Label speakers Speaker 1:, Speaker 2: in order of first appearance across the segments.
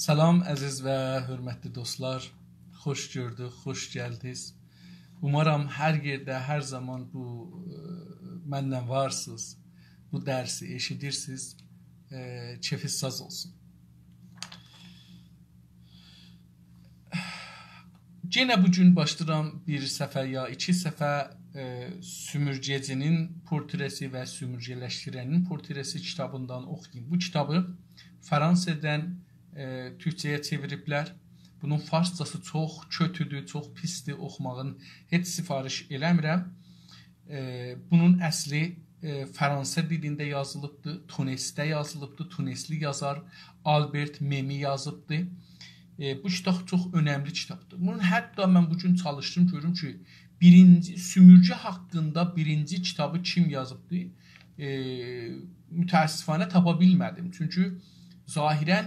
Speaker 1: Salam əziz və hörmətli dostlar, xoş gördük, xoş gəldiniz. Umarım hər yerdə, hər zaman bu mənlə varsınız, bu dərsi eşidirsiniz, keyfiniz saz olsun. Yenə bugün başlayıram bir səfər ya iki səfər sümürgecinin portresi və sümürgələşdirənin portresi kitabından oxuyayım. Bu kitabı Fransızdan Türkçəyə çeviriblər. Bunun farsçası çox kötüdür, çox pisdir, oxumağın heç sifariş eləmirəm. Bunun əsli Fransa dilində yazılıbdır, Tunisdə yazılıbdır, Tunisli yazar Albert Memi yazıbdır. Bu kitab çox önəmli kitabdır. Bunun hətta mən bugün çalışdım, görüm ki, sümürgə haqqında birinci kitabı kim yazıbdır? Mütəəssifanə tapa bilmədim. Çünki zahirən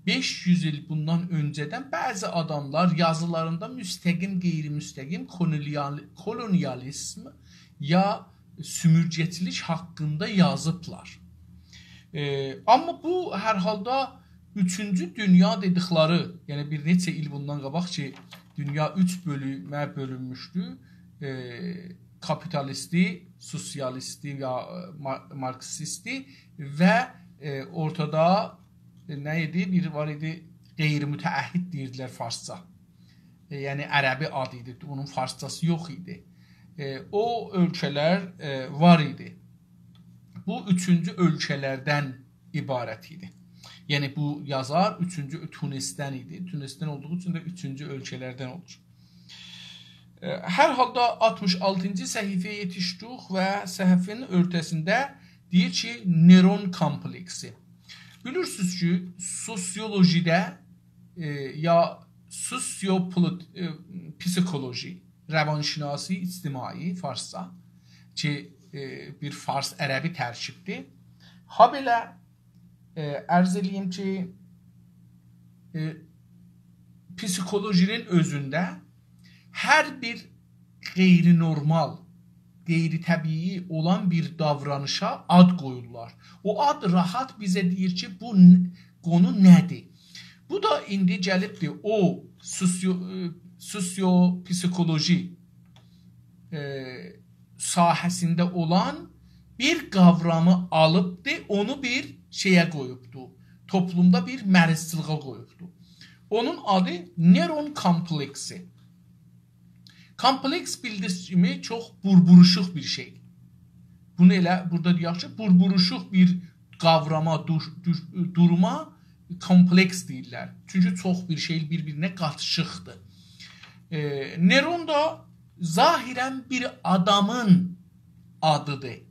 Speaker 1: 500 il bundan öncədən bəzi adamlar yazılarında müstəqim, qeyri-müstəqim kolonializm ya sümürgəçilik haqqında yazıblar. Amma bu hər halda 3-cü dünya dedikləri, yəni bir neçə il bundan qabaq ki, dünya 3 bölümə bölünmüşdü. Kapitalisti, sosialisti ya marksisti və ortada nə idi? Bir var idi, qeyri-mütəəhhid deyirdilər farsça. Yəni ərəbi adı idi, onun farsçası yox idi. O ölkələr var idi. Bu 3-cü ölkələrdən ibarət idi. Yəni bu yazar 3-cü Tunisdən idi. Tunisdən olduğu üçün də 3-cü ölkələrdən olur. Hər halda 66-cı səhifəyə yetişdik və səhifənin örtəsində deyir ki, nöron kompleksi. Bilirsiniz ki, sosyolojidə ya psikoloji, rəvanşinasi, ictimai farsça ki, bir fars ərəbi tərkibdir. Ha belə ərz eləyim ki, psikolojinin özündə hər bir qeyri-normal, qeyri-təbii olan bir davranışa ad qoyurlar. O ad rahat bizə deyir ki, bu qonu nədir? Bu da indi gəlibdir, o sosio-psikoloji sahəsində olan bir qavramı alıbdır, onu bir şeyə qoyubdur, toplumda bir mərizçılığa qoyubdur. Onun adı nöron kompleksi. Kompleks bildiyiniz kimi çox burburuşuq bir şey. Bunu elə burada deyək ki, burburuşuq bir qavrama, duruma kompleks deyirlər. Çünki çox bir şey bir-birinə qatışıqdır. Nöron da zahirən bir adamın adıdır.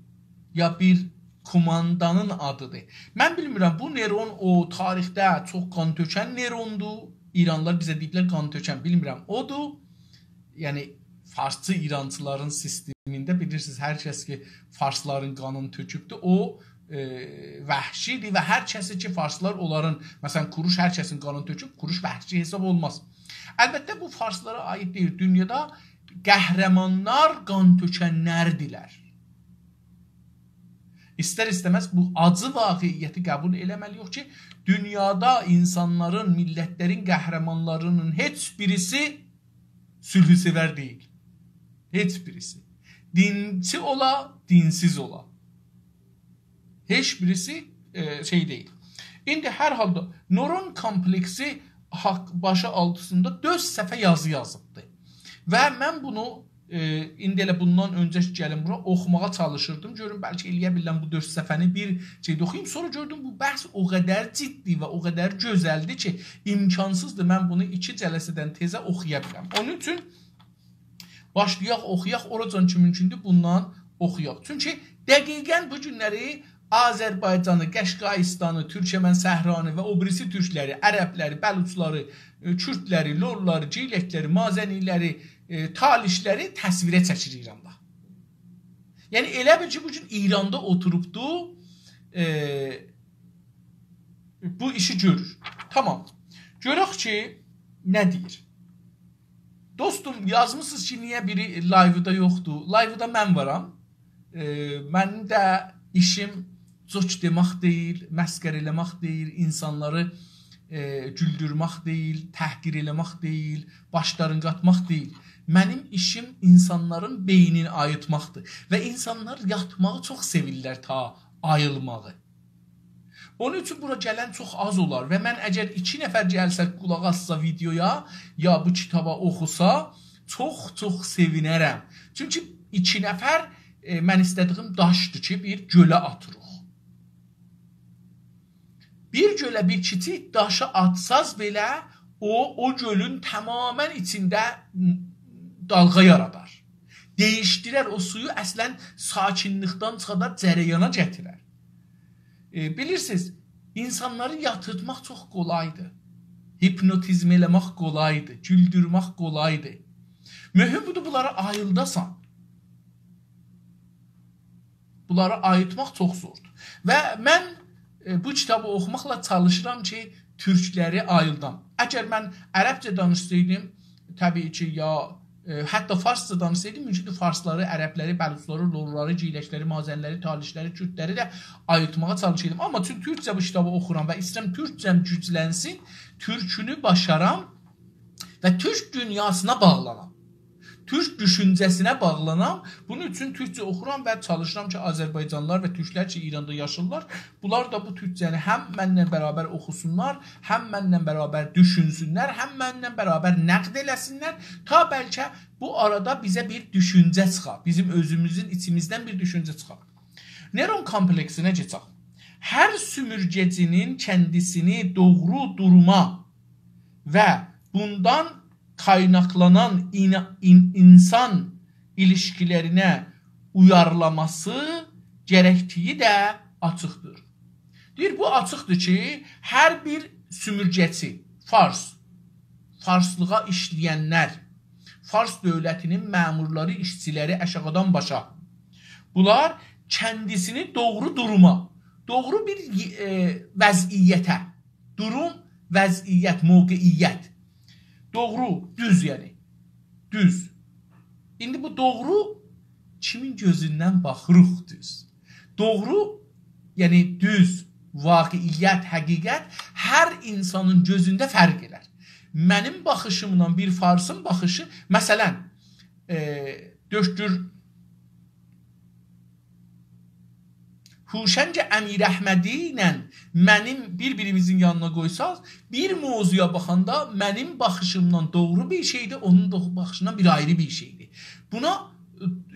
Speaker 1: Ya bir kumandanın adıdır. Mən bilmirəm, bu nöron o tarixdə çox qan tökən nörondur. İranlılar bizə deyiblər qan tökən, bilmirəm, odur. Yəni farsçı İrançıların sistemində bilirsiniz, hər kəs ki farsların qanını tökübdür, o vəhşidir və hər kəsi ki farslar onların, məsələn, Kuruş hər kəsin qanını töküb, Kuruş vəhşi hesab olmaz. Əlbəttə bu farslara aid deyil. Dünyada qəhrəmanlar qan tökənlərdirlər. İstər-istəməz bu acı vaqiyyəti qəbul eləməli yox ki, dünyada insanların, millətlərin qəhrəmanlarının heç birisi sülhüsevər deyil. Heç birisi. Dinçi ola, dinsiz ola. Heç birisi şey deyil. İndi hər halda nöron kompleksi başı altısında 4 səhifə yazı yazıbdır. Və mən bunu indi elə bundan öncə gəlim bura oxumağa çalışırdım. Görün, bəlkə eləyə biləm bu 4 səhifəni bir şeydə oxuyayım. Sonra gördüm bu bəhs o qədər ciddi və o qədər gözəldir ki, imkansızdır mən bunu 2 cələsədən tezə oxuya biləm. Onun üçün başlayaq, oxuyaq, oracan ki mümkündür bundan oxuyaq. Çünki dəqiqən bu günləri Azərbaycanı, Qəşqaistanı, Türkmən Səhranı və o birisi türkləri, ərəbləri, bəluçları, kürdləri, lorları, ciləkləri, mazəniləri, talişləri təsvirə çəkir İranda. Yəni elə bil ki, bugün İranda oturubdu bu işi görür. Tamam. Görək ki, nə deyir? Dostum, yazmışsınız ki, niyə biri live-da yoxdur? Live-da mən varam. Mənim də işim coç demək deyil, məskər eləmək deyil, insanları güldürmək deyil, təhqir eləmək deyil, başlarını qatmaq deyil. Mənim işim insanların beynini ayıtmaqdır. Və insanlar yatmağı çox sevirlər ta ayılmağı. Onun üçün bura gələn çox az olar və mən əgər 2 nəfər gəlsə, qulaq assa videoya, ya bu kitaba oxusa, çox sevinərəm. Çünki 2 nəfər mən istədiyim daşdır ki, bir gölə atırıq. Bir gölə bir kiçik daşı atsaz belə, o gölün tamamən içində dalğa yaradar. Değişdirər, o suyu əslən sakinlikdən çıxadar, cərəyana gətirər. Bilirsiniz, insanları yatırtmaq çox qolaydır. Hipnotizm eləmək qolaydır, güldürmək qolaydır. Mühüm budur, bunlara ayıldasan. Bunları ayıtmaq çox zordur. Və mən bu kitabı oxumaqla çalışıram ki, türkləri ayıldam. Əgər mən ərəbcə danışsaydım, təbii ki, ya hətta farsca danışsaydım, mümkündür farsları, ərəbləri, bəluçları, lorları, ciyləşləri, mazənləri, talişləri, kürdləri də ayırtmağa çalışaydım. Amma çünki türkcə bu kitabı oxuram və istəyirəm türkcəm güclənsin, türkünü başaram və türk dünyasına bağlanam. Türk düşüncəsinə bağlanam. Bunun üçün türkcə oxuram və çalışıram ki, Azərbaycanlılar və türklər ki, İranda yaşırlar, bunlar da bu türkcəni həm mənlə bərabər oxusunlar, həm mənlə bərabər düşünsünlər, həm mənlə bərabər nəqd eləsinlər, ta bəlkə bu arada bizə bir düşüncə çıxar, bizim özümüzün içimizdən bir düşüncə çıxar. Neron kompleksinə keçək. Hər sümürgecinin kəndisini doğru duruma və bundan kaynaklanan insan ilişkilərinə uyarlaması gərəktiyi də açıqdır. Deyir, bu açıqdır ki, hər bir sümürgəçi, farslığa işləyənlər, Fars dövlətinin məmurları, işçiləri aşağıdan başa, bunlar kəndisini doğru duruma, doğru bir vəziyyətə, durum, vəziyyət, mövqeiyyət, doğru, düz yəni. Düz. İndi bu doğru kimin gözündən baxırıq düz. Doğru, yəni düz, vaqiiyyət, həqiqət hər insanın gözündə fərq elər. Mənim baxışımla bir farsın baxışı, məsələn, döşdür Huşəng Əmirəhmədi ilə mənim bir-birimizin yanına qoysaq, bir mövzuya baxanda mənim baxışımdan doğru bir şeydir, onun baxışından bir ayrı bir şeydir. Buna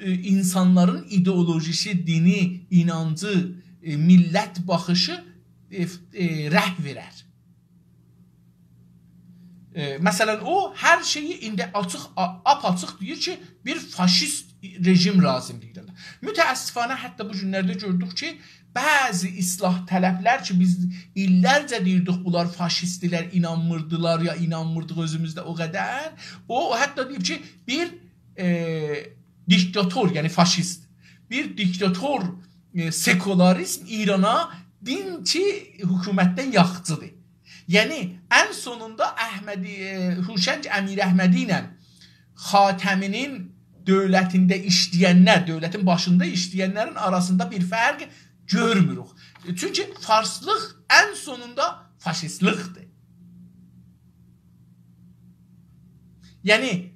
Speaker 1: insanların ideolojisi, dini, inancı, millət baxışı rəh verər. Məsələn, o hər şeyi indi apaçıq deyir ki, bir faşist rejim lazımdır. Mütəəssifanə hətta bu günlərdə gördük ki, bəzi islah tələblər ki, biz illərcə deyirdik, bunlar faşistdilər, inanmırdılar ya inanmırdıq özümüzdə o qədər. O hətta deyib ki, bir diktator, yəni faşist, bir diktator sekularizm İrana dinçi hökumətdən yaxçıdır. Yəni, ən sonunda Huşəng Əmirəhmədi ilə Xatəminin dövlətində işləyənlər, dövlətin başında işləyənlərin arasında bir fərq görmürük. Çünki farslıq ən sonunda faşistlikdir. Yəni,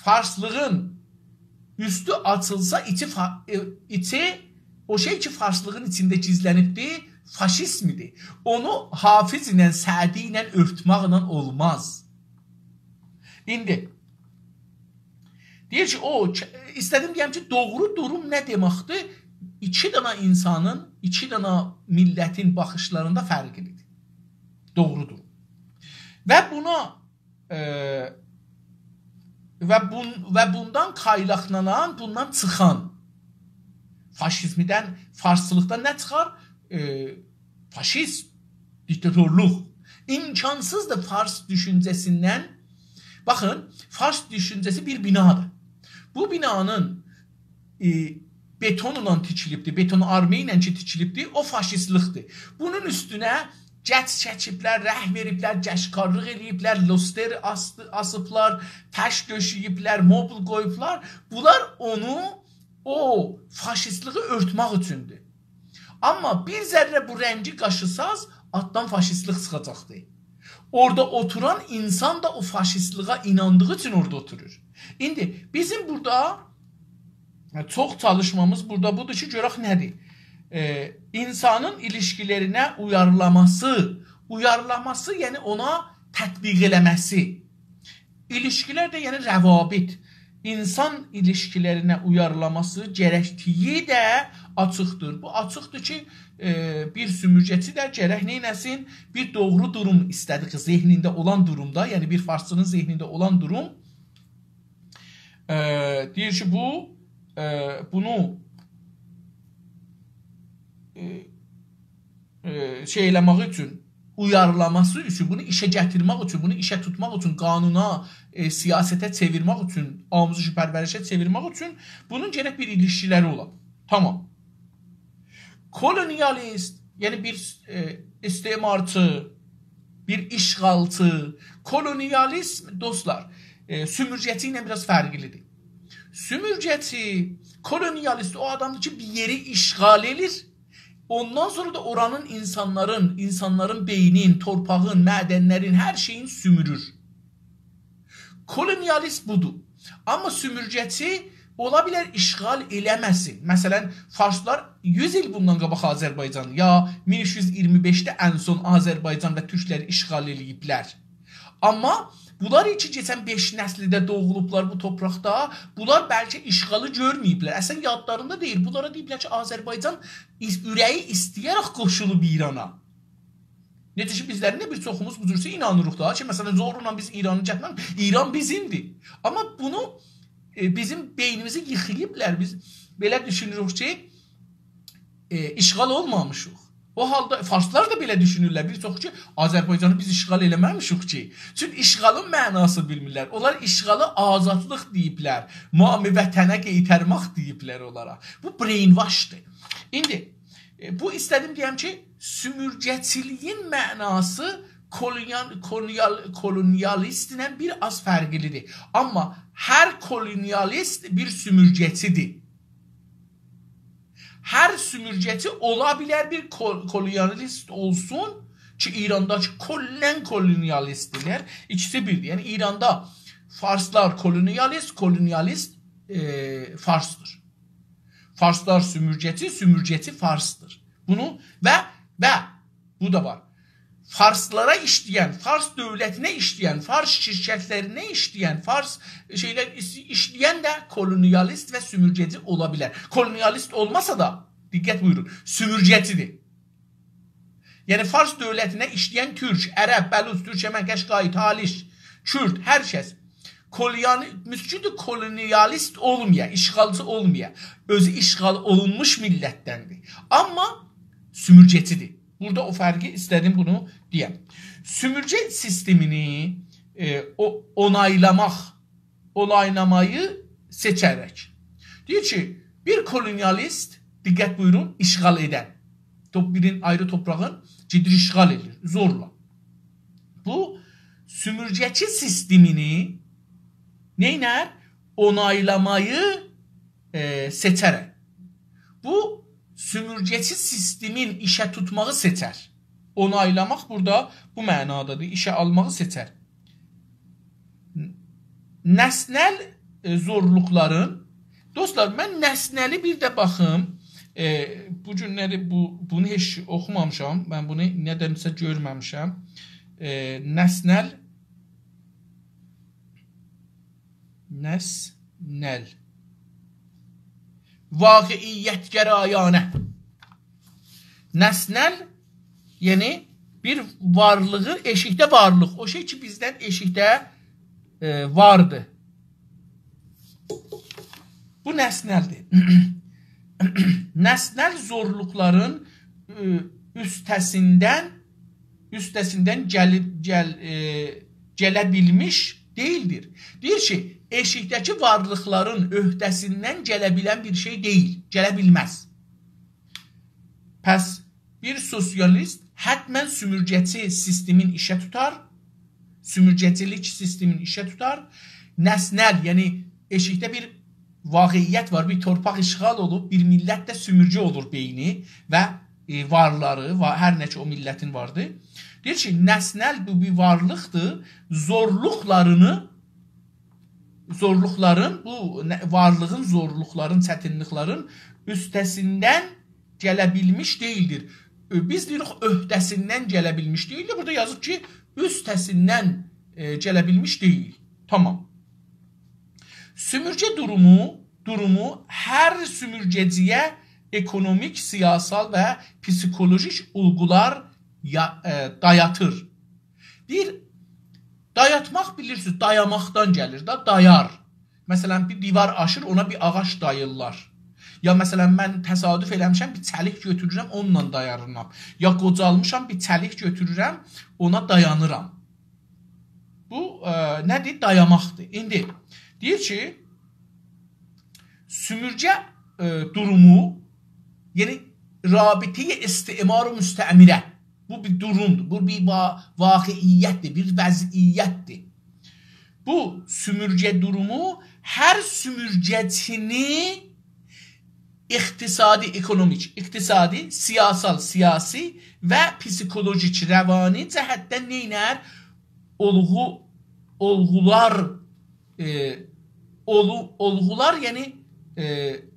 Speaker 1: farslığın üstü açılsa, içi o şey ki, farslığın içində gizlənibdir, faşizmidir. Onu Hafiz ilə, Sədi ilə örtməklə olmaz. İndi, deyir ki, istədim deyəm ki, doğru durum nə deməkdir? İki dana insanın, iki dana millətin baxışlarında fərqlidir. Doğru durum. Və buna və bundan qaynaqlanan, bundan çıxan faşizmdən, farslıqdan nə çıxar? Faşist, diktatorluq. İmkansızdır fars düşüncəsindən. Baxın, fars düşüncəsi bir binadır. Bu binanın betonla tikilibdir, beton arme ilə ki tikilibdir, o faşistlikdir. Bunun üstünə cəç çəkiblər, rəh veriblər, cəşkarlıq eləyiblər, loster asıblar, təş döşəyiblər, mobil qoyublar. Bunlar onu, o faşistliği örtmək üçündür. Amma bir zərrə bu rəngi qaşısaz, altdan faşistlik çıxacaqdır. Orada oturan insan da o faşistliğe inandığı için orada oturur. İndi bizim burada çox çalışmamız burada budur ki, görək nədir? İnsanın ilişkilərinə uyarlaması, yəni ona tətbiq eləməsi. İlişkilər də yəni rəvabit. İnsan ilişkilərinə uyarlaması gərəkdiyi də açıqdır. Bu açıqdır ki, bir sümürgəçi də gərək neynəsin? Bir doğru durum istədi ki, zehnində olan durumda, yəni bir farsçının zehnində olan durum deyir ki, bunu şey eləmək üçün, uyarlaması üçün, bunu işə gətirmək üçün, bunu işə tutmaq üçün, qanuna, siyasətə çevirmək üçün, amuzu pərvərişə çevirmək üçün bunun gərək bir ilişkiləri ola. Tamam. Kolonialist, yəni bir istemarçı, bir işğalçı, kolonialist dostlar, sümürgəçi ilə biraz fərqlidir. Sümürgəçi, kolonialist o adamdır ki, bir yeri işğal edir. Ondan sonra da oranın insanların beynin, torpağın, mədənlərin, hər şeyin sümürür. Kolonialist budur. Amma sümürgəçi ola bilər işğal eləməsin. Məsələn, farslar 100 il bundan qabaq Azərbaycan, ya 1325-də ən son Azərbaycan və türkləri işğal eləyiblər. Amma bunlar ki, keçən 5 nəslidə doğulublar bu torpaqda, bunlar bəlkə işğalı görməyiblər. Əsən yadlarında deyil. Bunlara deyiblər ki, Azərbaycan ürəyi istəyərək qoşulub İrana. Necə ki, bizlərin də bir çoxumuz bu cürsə inanırıq da ki, məsələn, zorla biz İranı gətirmək, İran bizimdir. Amma bunu bizim beynimizi yıxıyıblər. Biz belə düşünürük ki, işğal olmamışıq. O halda farslar da belə düşünürlər. Bir çox ki, Azərbaycanı biz işğal eləməmişik ki. Çünki işğalın mənası bilmirlər. Onlar işğalı azadlıq deyiblər. Mami vətənə qeytərmək deyiblər onlara. Bu brainwashdır. İndi bu istədim deyəm ki, sümürgəçiliyin mənası kolonialist ilə bir az fərqlidir. Amma hər kolonialist bir sümürgəçidir. Hər sümürgəçi ola bilər bir kolonialist olsun ki, İrandakı kolonialistdirlər. İkisi birdir. Yəni İranda farslar kolonialist farsdır. Farslar sümürgəçi farsdır. Bunu və bu da var. Farslara işləyən, Fars dövlətinə işləyən, Fars şirkətlərinə işləyən, Fars şeylər işləyən də kolonialist və sümürgəci ola bilər. Kolonialist olmasa da, diqqət buyurun, sümürgəcidir. Yəni Fars dövlətinə işləyən türk, ərəb, bəluz, türkəmən, qəşqai, taliş, kürd, hər kəs mümkündür kolonialist olmaya, işğalcı olmaya, özü işğal olunmuş millətdəndir. Amma sümürgəcidir. Burada o fərqi istədim bunu deyəm. Sümürgə sistemini onaylamayı seçərək. Deyir ki, bir kolonialist, diqqət buyurun, işğal edən. Birin ayrı toprağın ciddi işğal edir, zorla. Bu, sümürgəçi sistemini neynər? Onaylamayı seçərək. Bu, sümürgəçi sistemin işə tutmağı seçər. Onaylamaq burada bu mənadadır. İşə almağı seçər. Nəsnəl zorluqların, dostlar, mən nəsnəli bir də baxım. Bu günləri bunu heç oxumamışam. Mən bunu nədənsə görməmişəm. Nəsnəl vaqiiyyətgərayanə. Nəsnəl, yəni bir varlığı, eşikdə varlıq. O şey ki, bizdən eşikdə vardı. Bu nəsnəldir. Nəsnəl zorluqların üstəsindən gələ bilmiş deyildir. Deyir ki, eşikdəki varlıqların öhdəsindən gələ bilən bir şey deyil, gələ bilməz. Pəs bir sosialist hətmən sümürgəçi sistemin işə tutar, sümürgəcilik sistemin işə tutar, nəsnəl, yəni eşikdə bir vaqiyyət var, bir torpaq işğal olub, bir millət də sümürgə olur beyni və varları, hər nə ki o millətin vardır. Deyir ki, nəsnəl bu bir varlıqdır, zorluqların, bu varlığın, zorluqların, çətinliklərin üstəsindən gələ bilmiş deyildir. Biz deyirik, öhdəsindən gələ bilmiş deyildir. Burada yazıb ki, üstəsindən gələ bilmiş deyil. Tamam. Sümürgə durumu hər sümürgəciyə ekonomik, siyasal və psikolojik olgular dayatır. Bir dayatmaq bilirsiniz, dayamaqdan gəlir da, dayar. Məsələn, bir divar aşır, ona bir ağac dayırlar. Ya məsələn, mən təsadüf eləmişəm, bir çəlik götürürəm, onunla dayarıram. Ya qocalmışam, bir çəlik götürürəm, ona dayanıram. Bu nədir? Dayamaqdır. İndi deyir ki, sümürgə durumu, yəni rabitəyə istimar-ı müstəmirə, bu bir durumdur, bu bir vaqiiyyətdir, bir vəziyyətdir. Bu sümürgə durumu hər sümürgəçini iqtisadi, ekonomik, iqtisadi, siyasal, siyasi və psikolojik, rəvani cəhətdən neynər? Olğular, yəni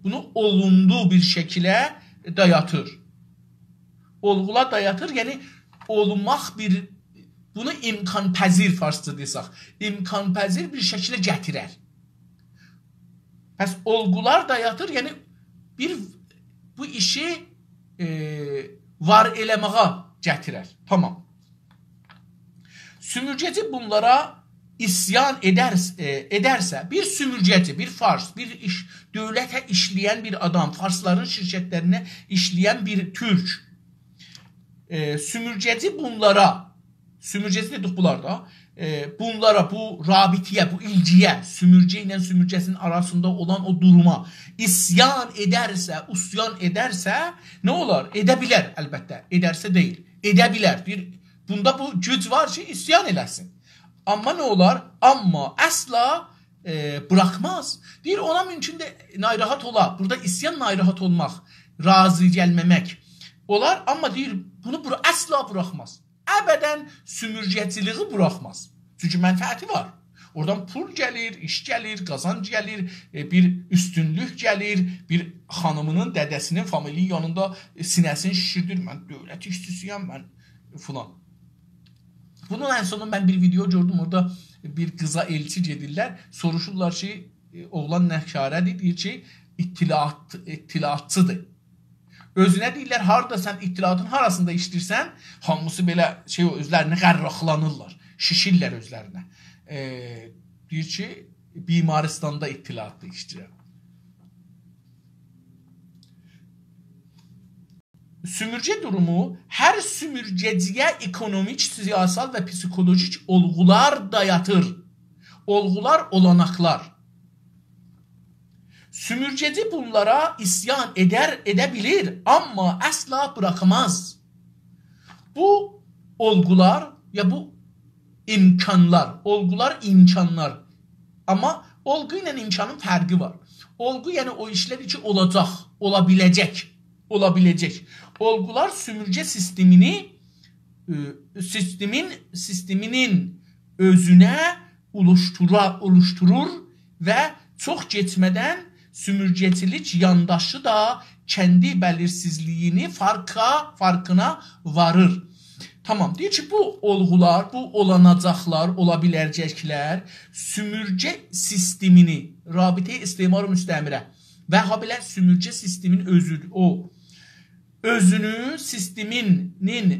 Speaker 1: bunu olumlu bir şəkilə dayatır. Olğular dayatır, yəni olmaq bir, bunu imkanpəzir farsça desək, imkanpəzir bir şəkilə gətirər. Pəs olğular dayatır, yəni bu işi var eləməyə gətirər. Tamam. Sümürgəci bunlara isyan edərsə, bir sümürgəci, bir fars, bir dövlətə işləyən bir adam, farsların şirkətlərinə işləyən bir türk, sümürgəci bunlara, sümürgəci dedik bunlar da, bunlara, bu rabitiyə, bu ilgiyə, sümürgə ilə sümürgəsinin arasında olan o duruma isyan edərsə, usyan edərsə, nə olar? Edə bilər, əlbəttə. Edərsə deyil. Edə bilər. Bunda bu güc var ki, isyan eləsin. Amma nə olar? Amma əsla bırakmaz. Deyir, ona mümkün də narahat olar. Burada isyan narahat olmaq, razı gəlməmək olar. Amma deyir, bunu əsla bırakmaz. Əbədən sümürgəçiliği bırakmaz. Çünki mənfəəti var. Oradan pul gəlir, iş gəlir, qazanc gəlir, bir üstünlük gəlir, bir xanımının, dədəsinin famili yanında sinəsini şişirdir. Mən dövlət işçisiyəm, mən filan. Bunun ən sonunda mən bir video gördüm, orada bir qıza elçi gedirlər, soruşurlar ki, oğlan nəşarədir, deyir ki, ittilatçıdır. Özünə deyirlər, harada sən ittilatın harasında işləyirsən, hamısı belə özlərini qərraxlanırlar, şişirlər özlərinə. Deyir ki, Bimaristanda ittilatda işləyirəm. Sümürgə durumu hər sümürgəciyə ekonomik, siyasal və psikolojik olğular dayatır. Olğular, olanaqlar. Sümürgəci bunlara isyan edə bilir, amma əsla bırakmaz. Bu olğular, ya bu imkanlar, olğular, imkanlar. Amma olğu ilə imkanın fərqi var. Olğu, yəni o işlər ki, olacaq, ola biləcək. Olğular sümürgə sisteminin özünə oluşturur və çox keçmədən sümürgəçilik yandaşı da kəndi bəlirsizliyini farkına varır. Tamam, deyir ki, bu olğular, bu olanacaqlar, ola biləcəklər sümürgə sistemini, rabitə istimar-ı müstəmirə və habelə sümürgə sistemin özüdür,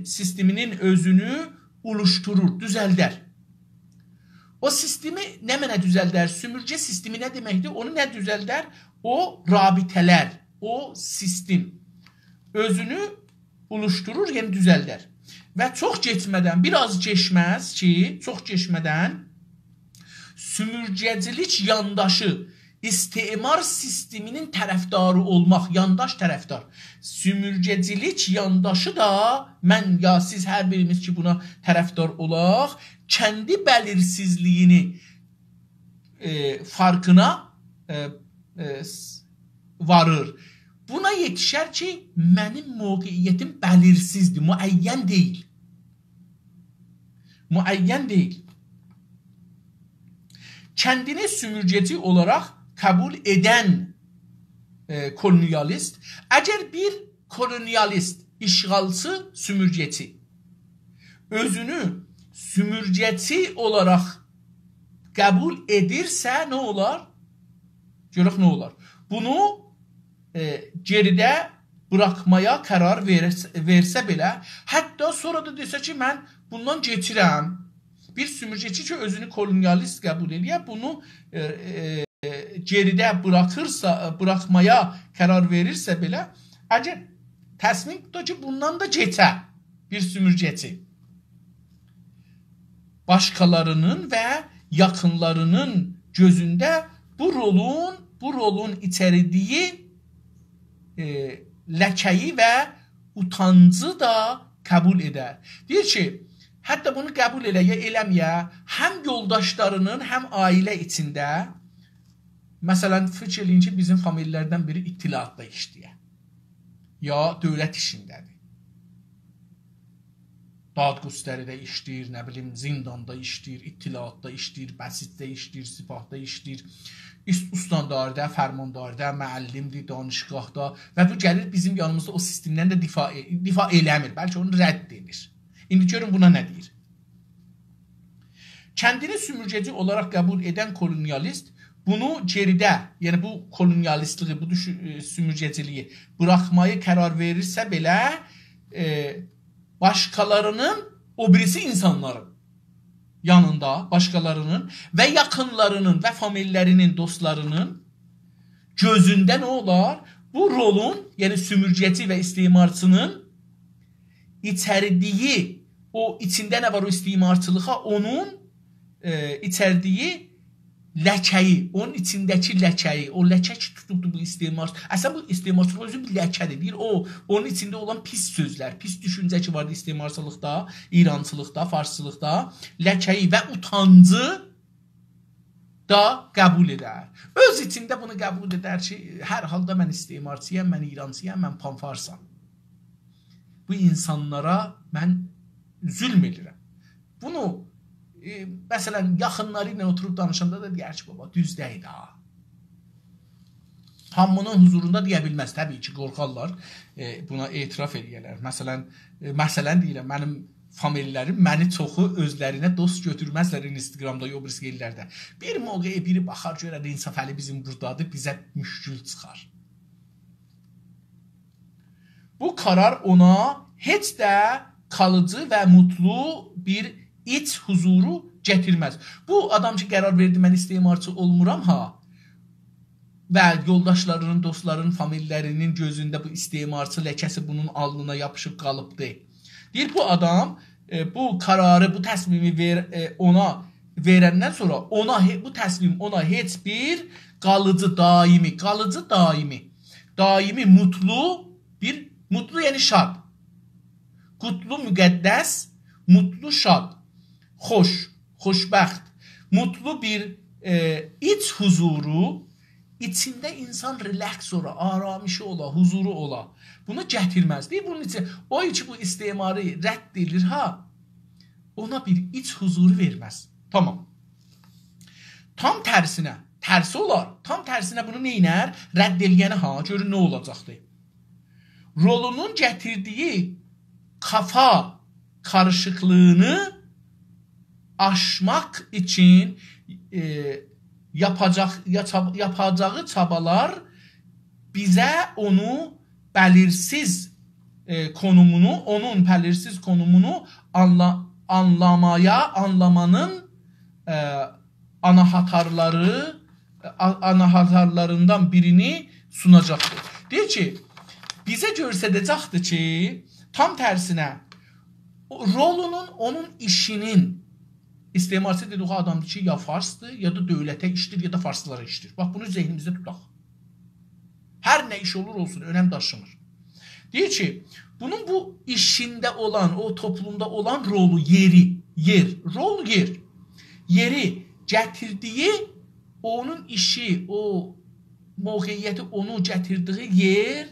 Speaker 1: sisteminin özünü oluşturur, düzəldər. O sistemi nə mənə düzəldər? Sümürgə sistemi nə deməkdir? Onu nə düzəldər? O rabitələr, o sistem özünü oluşturur, yəni düzəldər. Və çox keçmədən, biraz keçməz ki, çox keçmədən sümürgəcilik yandaşı, istimar sisteminin tərəfdarı olmaq, yandaş tərəfdar. Sümürgəcilik yandaşı da mən ya siz hər birimiz ki buna tərəfdar olaq, kəndi bəlirsizliyini farkına varır. Buna yetişər ki, mənim mövqeyiyyətim bəlirsizdir, müəyyən deyil. Müəyyən deyil. Kendini sümürgeci olarak kabul eden kolonyalist, eğer bir kolonyalist, işgalçı sümürgeci, özünü sümürgeci olarak kabul edirse ne olar? Görək ne olar? Bunu geride bırakmaya karar verse belə, hatta sonra da desə ki, mən bundan geçirəm. Bir sümürgeci ki özünü kolonyalist kabul ediyor, bunu geride bırakmaya karar verirse bile, eğer təsmin tutar ki bundan da geçer bir sümürgeci, başkalarının ve yakınlarının gözünde bu rolun içerdiği ləkəyi ve utancı da kabul eder. Deyir ki, hətta bunu qəbul eləməyə həm yoldaşlarının, həm ailə içində, məsələn, fikir eləyin ki, bizim famililərdən biri ittilaatda işləyir, ya dövlət işindədir. Dadqüstəridə işləyir, nə bilim, zindanda işləyir, ittilaatda işləyir, bəsitdə işləyir, sipahda işləyir, ustandarda, fərmandarda, müəllimdir, danışqahda və bu gəlir bizim yanımızda o sistemdən də difa eləmir, bəlkə onu rədd edir. İndi görün buna ne deyir? Kendini sümürgeci olarak kabul eden kolonyalist bunu geride, yani bu kolonyalistliği, bu sümürgeciliği bırakmayı karar verirse belə başkalarının, o birisi insanların yanında, başkalarının ve yakınlarının ve famillerinin, dostlarının gözünde ne olar? Bu rolun, yani sümürgeci ve istimarçının içerdiği, o içinde ne var o istimarçılığa, onun içerdiği ləkəyi, onun içindeki ləkəyi, o ləkə ki tutubdur bu istimarçı. Əslən bu istimarçılıq özü bir ləkədir. Deyir, onun içinde olan pis sözler, pis düşüncə ki vardı istimarçılıqda, İrançılıqda, farsçılıqda, ləkəyi və utancı da qəbul edər. Öz içində bunu qəbul edər ki, hər halda mən istimarçıyam, mən İrancıyam, mən panfarsam. Bu insanlara mən zülm edirəm. Bunu məsələn yaxınları ilə oturub danışanda da deyər ki, baba düz deyil ha. Hamının huzurunda deyə bilməz. Təbii ki, qorxarlar, buna etiraf edərlər. Məsələn deyirəm, mənim famililərim məni çoxu özlərinə dost götürməzlər Instagramda, yox bir yerlərdə. Bir mövqeyə biri baxar görər, İnsaf Əli bizim buradadır, bizə müşkül çıxar. Bu karar ona heç də kalıcı və mutlu bir iç huzuru gətirməz. Bu adam ki qərar verdi, mən istimarçı olmuram ha və yoldaşlarının, dostlarının, famillərinin gözündə bu istimarçı ləkəsi bunun alnına yapışıb qalıbdır. Deyir, bu adam bu kararı, bu təslimi ona verəndən sonra bu təslim ona heç bir qalıcı, daimi, mutlu yəni şad, qutlu, müqəddəs, mutlu, şad, xoşbəxt, mutlu bir iç huzuru, içində insan relax ola, aramışı ola, huzuru ola. Bunu gətirməz. Deyir, bunun için o ki bu istimarı rədd edilir ha, ona bir iç huzuru verməz. Tamam. Tam tərsi olar. Tam tərsinə bunu neynər? Rədd eləyəni ha, görün nə olacaqdır. Rolunun gətirdiyi kafa karışıklığını aşmak için yapacağı çabalar bize onu belirsiz konumunu, onun belirsiz konumunu anlamanın anahtarlarından birini sunacaktır. Deyir ki, bize göstərəcəkdir ki, tam tərsinə rolunun, onun işinin İstemarçı dediği adamdır ki, ya farsdır, ya da dövlətə işdir, ya da farslılara işdir. Bax, bunu zehnimizdə tutaq. Hər nə iş olur olsun, önəm daşımır. Deyir ki, bunun bu işində olan, o toplumda olan rolu, yeri, yeri gətirdiyi, onun işi, o mövqeyiyyəti, onu gətirdiyi yer,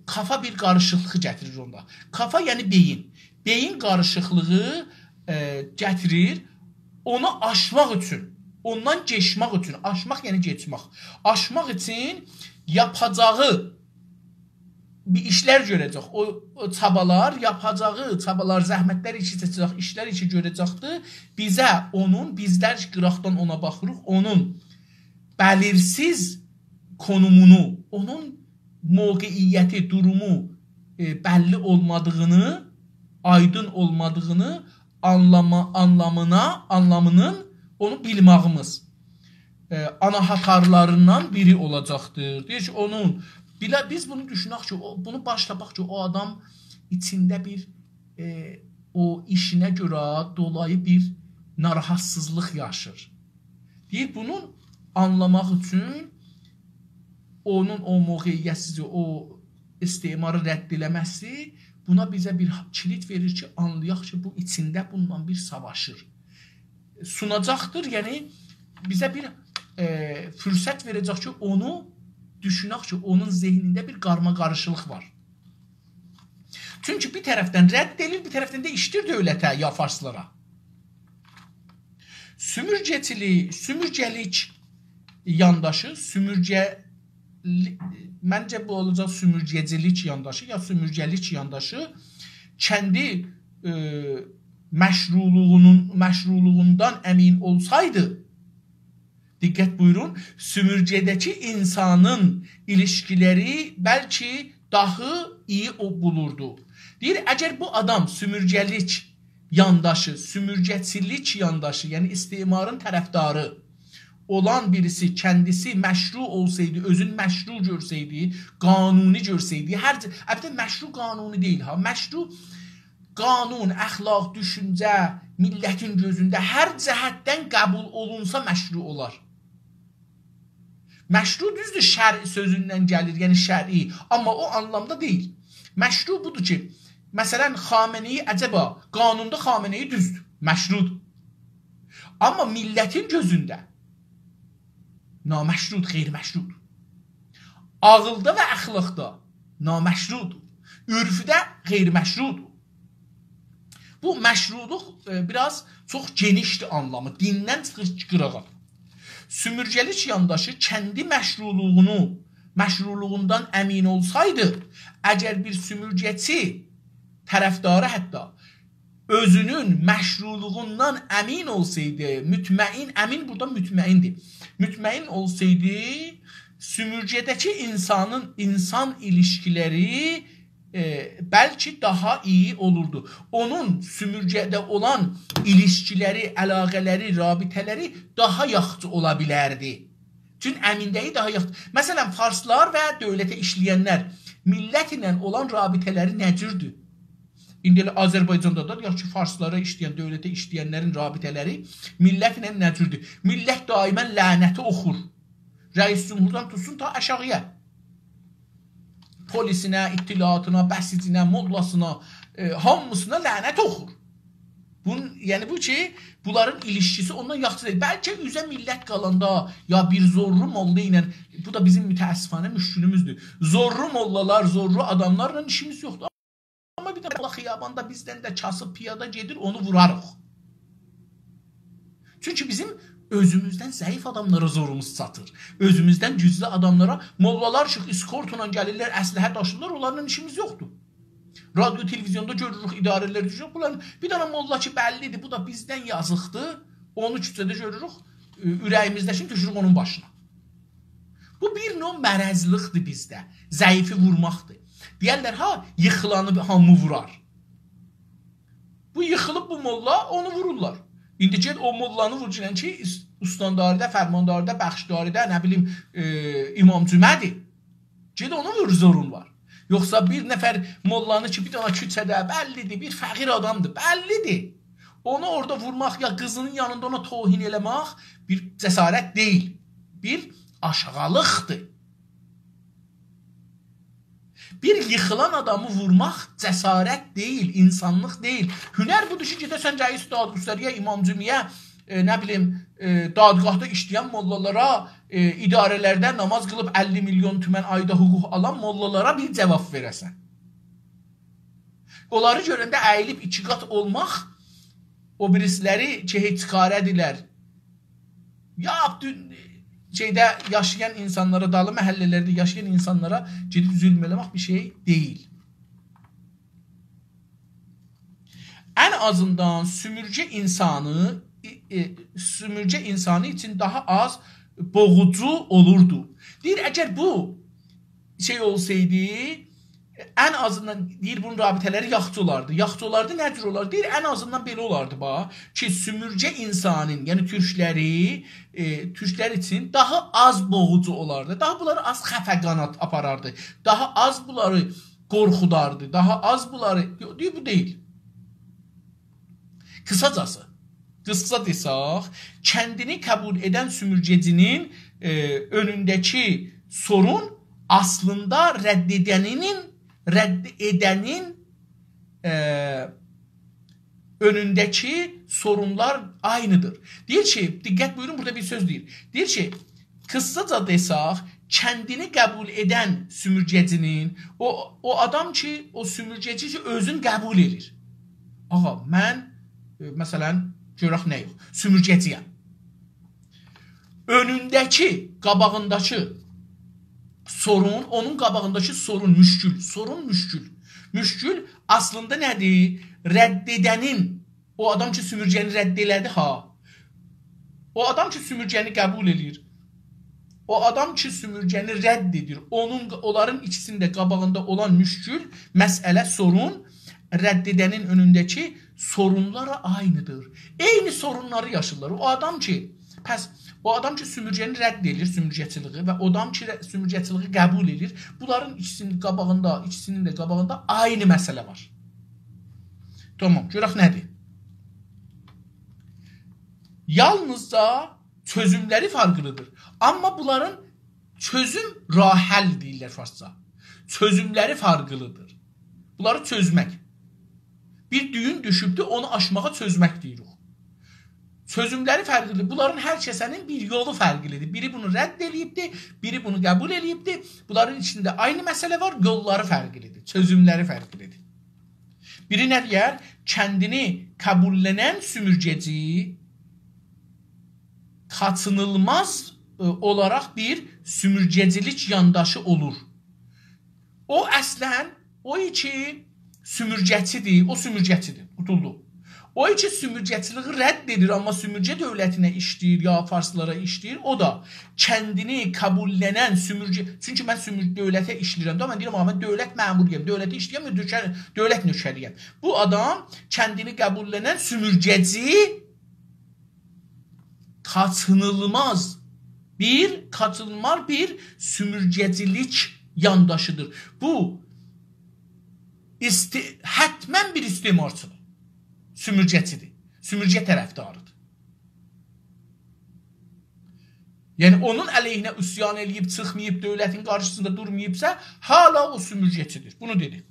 Speaker 1: kafa bir qarışıqlığı gətirir onda. Kafa yəni beyin. Beyin qarışıqlığı gətirir, onu aşmaq üçün, ondan geçmək üçün, aşmaq yəni geçmək, aşmaq üçün yapacağı bir işlər görəcək. O çabalar, yapacağı çabalar, zəhmətlər içəcək, işlər içi görəcəkdir. Bizə onun, bizlər qıraqdan ona baxırıq, onun bəlirsiz konumunu, onun mövqeyiyyəti, durumu bəlli olmadığını, aydın olmadığını, anlamının onu bilməyimiz anahatarlarından biri olacaqdır. Deyir ki, onun, biz bunu düşünək ki, bunu başlayaq ki, o adam içində bir o işinə görə dolayı bir narahatsızlıq yaşır. Deyir, bunun anlamaq üçün onun o mövqeyiyyətsizliyi, o istemarı rədd eləməsi buna bizə bir kilit verir ki, anlayaq ki, bu içində bununla bir savaşır. Sunacaqdır, yəni bizə bir fürsət verəcək ki, onu düşünək ki, onun zehnində bir qarma-qarışılıq var. Çünki bir tərəfdən rədd edir, bir tərəfdən də işdir dövlətə, ya farslara. Sümürgəlik yandaşı, məncə bu olacaq sümürgəcilik yandaşı ya sümürgəlik yandaşı kəndi məşruluğundan əmin olsaydı, diqqət buyurun, sümürgədəki insanın ilişkiləri bəlkə daha iyi bulurdu. Deyir, əgər bu adam sümürgəlik yandaşı, sümürgəçilik yandaşı, yəni istemarın tərəfdarı olan birisi kendisi məşru olsaydı, özün məşru görsəydi, qanuni görsəydi, əlbəttə məşru qanuni deyil, məşru qanun, əxlaq, düşüncə, millətin gözündə hər cəhətdən qəbul olunsa məşru olar. Məşru düzdür, şər sözündən gəlir, yəni şəri, amma o anlamda deyil. Məşru budur ki, məsələn, Xameneyi əcəba, qanunda Xameneyi düzdür, məşrudur. Amma millətin gözündə naməşrud, qeyri-məşrud. Ağılda və əxlaqda naməşruddur. Ürfüdə qeyri-məşruddur. Bu məşruluq biraz çox genişdir anlamı. Dindən çıxır qırağa. Sümürgəlik yandaşı kəndi məşruluğundan əmin olsaydı, əgər bir sümürgəçi tərəfdarı hətta özünün məşruluğundan əmin olsaydı, mütməin, əmin burada mütməindir. Mütməin olsaydı, sümürgədəki insan ilişkiləri bəlkə daha iyi olurdu. Onun sümürgədə olan ilişkiləri, əlaqələri, rabitələri daha yaxşı ola bilərdi. Çünki əmindəyi daha yaxşı. Məsələn, farslar və dövlətə işləyənlər millət ilə olan rabitələri nəcürdür? İndi elə Azərbaycanda da deyək ki, farslara işləyən, dövlətə işləyənlərin rabitələri millət ilə nəcürdür? Millət daimən lənəti oxur. Rəis Cumhurdan tutsun ta aşağıya. Polisinə, ittilatına, bəsicinə, mollasına, hamısına lənət oxur. Yəni bu ki, bunların ilişkisi ondan yaxşı deyil. Bəlkə üzə millət qalanda, ya bir zorlu molla ilə, bu da bizim mütəəssifanə müşkülümüzdür. Zorlu mollalar, zorlu adamlarla işimiz yoxdur. Amma bir də xiyabanda bizdən də kasıb piyada gedir, onu vurarıq. Çünki bizim özümüzdən zəif adamlara zorumuz çatır. Özümüzdən güclü adamlara, mollalar çıx, iskortla gəlirlər, əsləhə daşırlar, onlarla işimiz yoxdur. Radyo, televizyonda görürük, idarələr düşürük. Bunların bir dənə molla ki, bəllidir, bu da bizdən yazıqdır. Onu küçədə görürük, ürəyimizdəkin düşürük onun başına. Bu bir növ mərəzlikdir bizdə. Zəifi vurmaqdır. Deyərlər, yıxılanı hamı vurar. Bu yıxılıb bu molla, onu vururlar. İndi ki, o mollanı vururlar ki, ustandaridə, fərmandaridə, bəxşdaridə, nə bilim, İmam Cümədir. Ged onu vur, zorun var. Yoxsa bir nəfər mollanı ki, bir dana küçədə, bəllidir, bir fəqir adamdır, bəllidir. Onu orada vurmaq ya qızının yanında ona tohin eləmək bir cəsarət deyil. Bir aşağılıqdır. Bir yıxılan adamı vurmaq cəsarət deyil, insanlıq deyil. Hünər budur ki, gedəsən rəis dadqüstəriyə, imam cümiyə, nə bilim, dadqahda işləyən mollalara, idarələrdə namaz qılıb 50 milyon tümən ayda hüquq alan mollalara bir cavab verəsən. Onları görəndə əyilib iki qat olmaq, o birisləri heç çıxarədilər. Ya, şeydə yaşayan insanlara, dalı məhəllələrdə yaşayan insanlara gedib zülm eləmək bir şey deyil. Ən azından sümürcə insanı için daha az boğucu olurdu. Deyir, əgər bu şey olsaydı, ən azından deyir, bunun rabitələri yaxçı olardı. Yaxçı olardı, nədir olardı? Deyir, ən azından belə olardı ki, sümürcə insanın, yəni türklər için daha az boğucu olardı. Daha bunları az xəfəqanat aparardı. Daha az bunları qorxudardı. Daha az bunları... Deyir, bu deyil. Qısacası, qısa desaq, kəndini qəbul edən sümürgecinin önündəki sorun aslında rədd edənin önündəki sorunlar aynıdır. Deyir ki, diqqət buyurun, burada bir söz deyir. Deyir ki, qısaca desaq, kəndini qəbul edən sümürgecinin, o adam ki, o sümürgeci ki, özün qəbul edir. Ağa, mən, məsələn, görək nə yox, sümürgeciyəm. Önündəki, qabağındakı sorun, onun qabağındakı sorun müşkül. Sorun müşkül. Müşkül aslında nədir? Rədd edənin, o adam ki, sümürgəni rədd elədi, o adam ki, sümürgəni qəbul edir, o adam ki, sümürgəni rədd edir, onların ikisində qabağında olan müşkül, məsələ, sorun, rədd edənin önündəki sorunlara aynıdır. Eyni sorunları yaşırlar. O adam ki, sümürgəni rədd edir, sümürgəçiliği və o adam ki, sümürgəçiliği qəbul edir. Bunların ikisinin də qabağında aynı məsələ var. Tamam, görək nədir? Yalnızca çözümləri farklıdır. Amma bunların çözüm rahəl deyirlər farsça. Çözümləri farklıdır. Bunları çözmək. Bir düyün düşübdür, onu aşmağa çözmək deyirik. Çözümləri fərqlidir. Bunların hər kəsənin bir yolu fərqlidir. Biri bunu rədd eləyibdir, biri bunu qəbul eləyibdir. Bunların içində aynı məsələ var, yolları fərqlidir, çözümləri fərqlidir. Biri nə deyər? Kəndini qəbullənən sümürgeci kaçınılmaz olaraq bir sümürgecilik yandaşı olur. O əslən, o iki sümürgəçidir, o sümürgəçidir, qutuldu. O iki sümürgəçiliği rədd edir, amma sümürgə dövlətinə işləyir, ya farslara işləyir. O da kəndini qəbullənən sümürgə... Çünki mən dövlətə işləyirəm da, mən deyirəm, mən dövlət məmuriyəm, dövlətə işləyəm, dövlət nökəriyəm. Bu adam kəndini qəbullənən sümürgəci kaçınılmaz bir sümürgəcilik yandaşıdır. Bu hətmən bir istimarçıdır. Sümürgəçidir. Sümürgə tərəfdarıdır. Yəni, onun əleyhinə üsyan eləyib, çıxmayıb, dövlətin qarşısında durmayıbsa, hala o sümürgəçidir. Bunu dedi.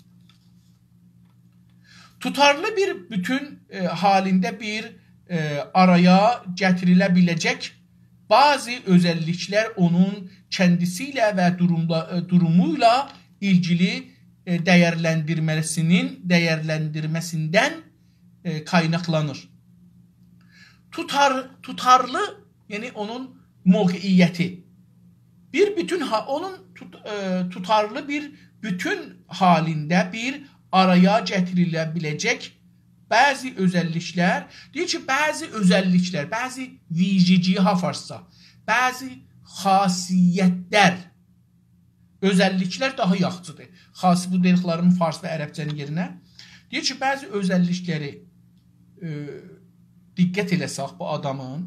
Speaker 1: Tutarlı bir bütün halində bir araya gətirilə biləcək bazı özəlliklər onun kəndisilə və durumuyla ilgili dəyərləndirməsindən qaynaqlanır. Tutarlı, yəni onun mövqeyiyyəti. Onun tutarlı bir bütün halində bir araya gətirilə biləcək bəzi özəlliklər, deyir ki, bəzi özəlliklər, bəzi viciciyi farsça, bəzi xasiyyətlər, özəlliklər daha yaxçıdır. Xasi bu dediklərimin fars və ərəbcənin yerinə. Deyir ki, bəzi özəllikləri diqqət eləsək bu adamın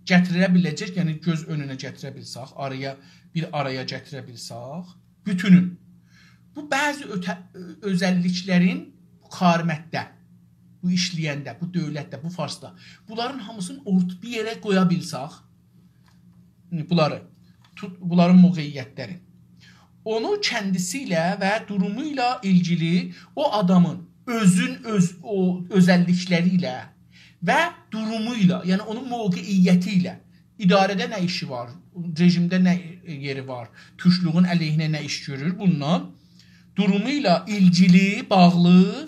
Speaker 1: gətirilə biləcək, yəni göz önünə gətirə bilsək, bir araya gətirə bilsək, bütünün. Bu bəzi özəlliklərin xarmətdə. bu işləyəndə, bu dövlətdə, bu farsda bunların hamısını bir yerə qoya bilsək, bunların mövqeyiyyətləri, onu kəndisilə və durumuyla ilgili o adamın özəllikləri ilə və durumuyla, yəni onun mövqeyiyyəti ilə, idarədə nə işi var, rejimdə nə yeri var, türkluğun əleyhinə nə iş görür, bundan durumuyla ilgili bağlı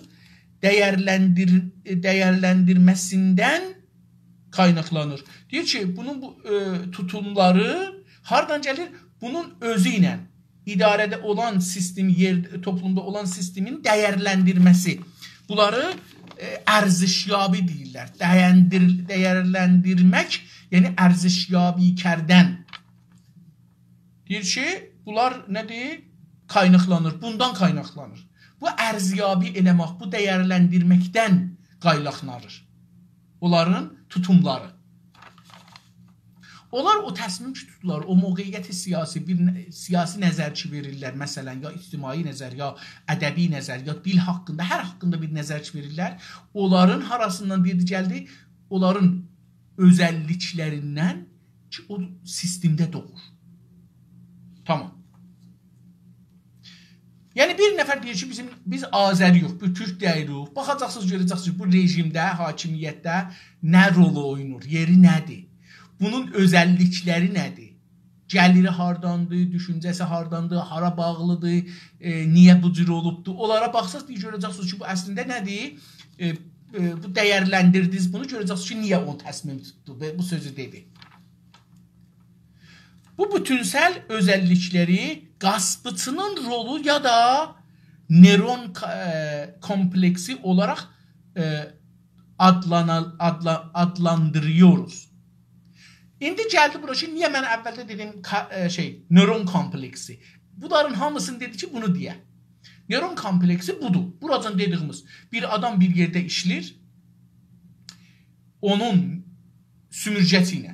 Speaker 1: dəyərləndirməsindən qaynaqlanır. Deyir ki, bunun bu tutumları hardan gəlir? Bunun özü ilə idarədə olan sistem, toplumda olan sistemin dəyərləndirməsi. Bunları ərzişyabi deyirlər. Dəyərləndirmək, yəni ərzişyabikərdən. Deyir ki, bunlar nədir? Qaynaqlanır, bundan qaynaqlanır. Bu ərziyabi eləmək, bu dəyərləndirməkdən qaynaqlanır. Onların tutumları. Onlar o təsmim ki tuturlar, o mövqeyiyyəti siyasi nəzərçi verirlər, məsələn, ya ictimai nəzər, ya ədəbi nəzər, ya dil haqqında, hər haqqında bir nəzərçi verirlər. Onların harasından dedi gəldi, onların özəlliklərindən ki, o sistemdə doğur. Tamam. Yəni bir nəfər deyir ki, biz Azəri yox, bir Türk deyirik. Baxacaqsınız, görəcəksiniz bu rejimdə, hakimiyyətdə nə rolu oynur, yeri nədir? Bunun özəllikləri nədir? Gəliri hardandır, düşüncəsi hardandır, hara bağlıdır, niyə bu cür olubdur? Onlara baxsaq görəcəksiniz ki, bu əslində nədir? Bu dəyərləndirdiniz bunu, görəcəksiniz ki, niyə onu təsmim tutdu və bu sözü dedi. Bu bütünsel özəllikləri qaspıçının rolu ya da nöron kompleksi olaraq adlandırıyoruz. İndi gəldi bura ki, niyə mən əvvəldə dedim nöron kompleksi? Bunların hamısını dedi ki, bunu deyə. Nöron kompleksi budur. Buradan dediyimiz bir adam bir yerdə işlir, onun sümürcəsi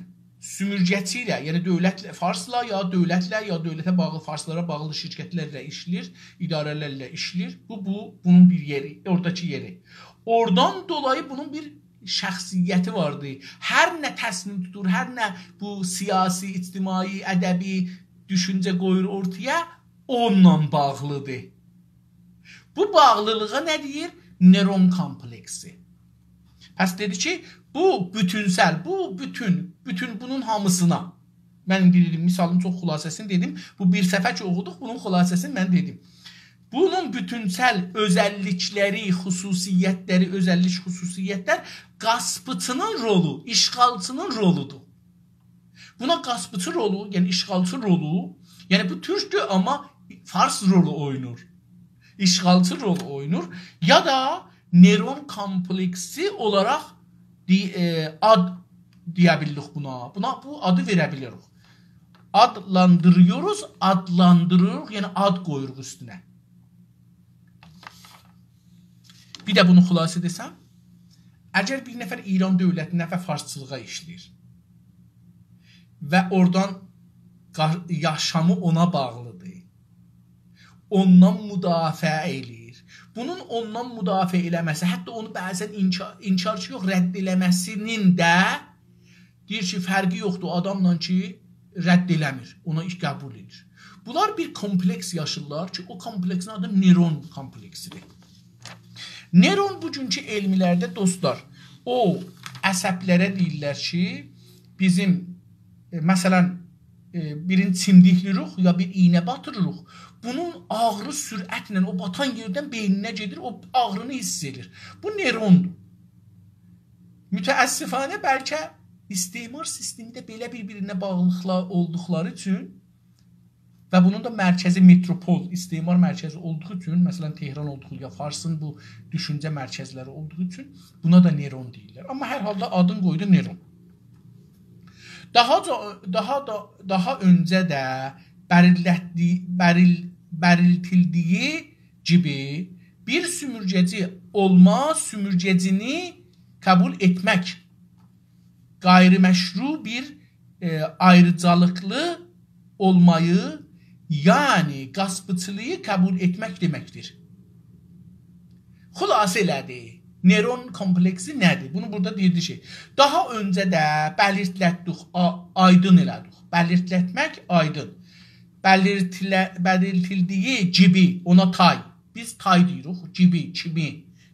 Speaker 1: ilə, yəni dövlətlə, farsla ya dövlətlə, ya dövlətə bağlı, farslara bağlı şirkətlərlə işlir, idarələrlə işlir. Bunun bir yeri, oradakı yeri. Oradan dolayı bunun bir şəxsiyyəti vardı. Hər nə təsmin tutur, hər nə bu siyasi, ictimai, ədəbi düşüncə qoyur ortaya, onunla bağlıdır. Bu bağlılığa nə deyir? Nöron kompleksi. Pəs dedi ki, bu bütünsel, bu bütün bunun hamısına. Mən dedim, misalın çox xülasəsini dedim. Bu bir səfər ki oxuduq, bunun xülasəsini mən dedim. Bunun bütünsel özəllikləri, xüsusiyyətlər qaspıçının rolu, işğalçının roludur. Buna qaspıçı rolu, yəni işğalçı rolu, yəni bu türkdür amma fars rolu oynur. İşğalçı rolu oynur ya da nöron kompleksi olaraq ad deyə bildik buna. Bu adı verə bilirik. Adlandırıyoruz, yəni ad qoyuruq üstünə. Bir də bunu xülasə desəm, əgər bir nəfər İran dövlətində və farsçılığa işləyir və oradan yaşamı ona bağlıdır, ondan müdafiə eləyir. Bunun ondan müdafiə eləməsi, hətta onu bəzən inkarçı yox, rədd eləməsinin də deyir ki, fərqi yoxdur adamla ki, rədd eləmir, ona iş qəbul edir. Bunlar bir kompleks yaşırlar ki, o kompleksin adı nöron kompleksidir. Nöron bugünkü elmilərdə dostlar, o əsəblərə deyirlər ki, bizim məsələn birini çimdiklirik ya bir iynə batırırıq. Bunun ağrı sürətlə o batan yerdən beyninə gedir, o ağrını hiss edir. Bu nörondur. Mütəəssifanə bəlkə istimar sistemində belə bir-birinə bağlılıqlar olduqları üçün və bunun da mərkəzi metropol, istimar mərkəzi olduğu üçün, məsələn Tehran olduğu ya Farsın bu düşüncə mərkəzləri olduğu üçün buna da nöron deyirlər. Amma hər halda adın qoydu nöron. Daha öncə də bəriltildiyi kimi bir sümürgəci olma, sümürgəcini qəbul etmək qeyri-məşru bir ayrıcalıqlı olmayı, yəni qaspıçılığı qəbul etmək deməkdir. Xülasə elədi. Neyron kompleksi nədir? Bunu burada deyirdi şey. Daha öncə də belirtletdik, aydın elədik. Belirtletmək aydın. Belirtildiyi gibi, ona tay. Biz tay deyirik. Gibi,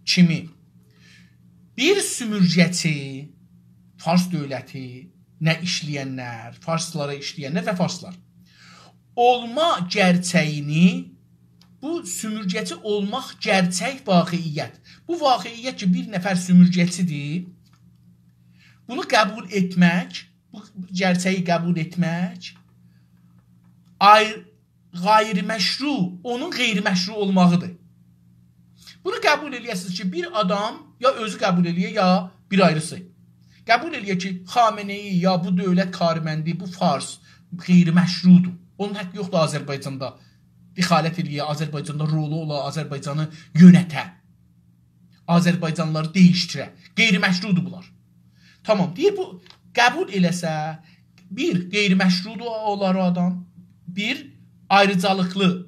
Speaker 1: kimi. Bir sümürgəçi, Fars dövləti, nə işləyənlər, farslara işləyənlər və farslar. Olma gerçəyini, bu sümürgəçi olmaq gerçək vaqiiyyət. Bu vaqiiyyət ki, bir nəfər sümürgəçidir. Bunu qəbul etmək, bu gerçəyi qəbul etmək, qeyri-məşru, onun qeyri-məşru olmağıdır. Bunu qəbul eləyəsiniz ki, bir adam ya özü qəbul eləyir, ya bir ayrısı. Qəbul eləyir ki, Xameneyi ya bu dövlət kariməndi, bu Fars qeyri-məşrudur. Onun haqqı yoxdur Azərbaycanda. İxalət eləyir, Azərbaycanda rolu ola, Azərbaycanı yönətə. Azərbaycanlıları değiştirə. Qeyri-məşrudur bunlar. Tamam, deyir bu qəbul eləsə, bir qeyri-məşrudur olar adam, bir ayrıcalıqlı,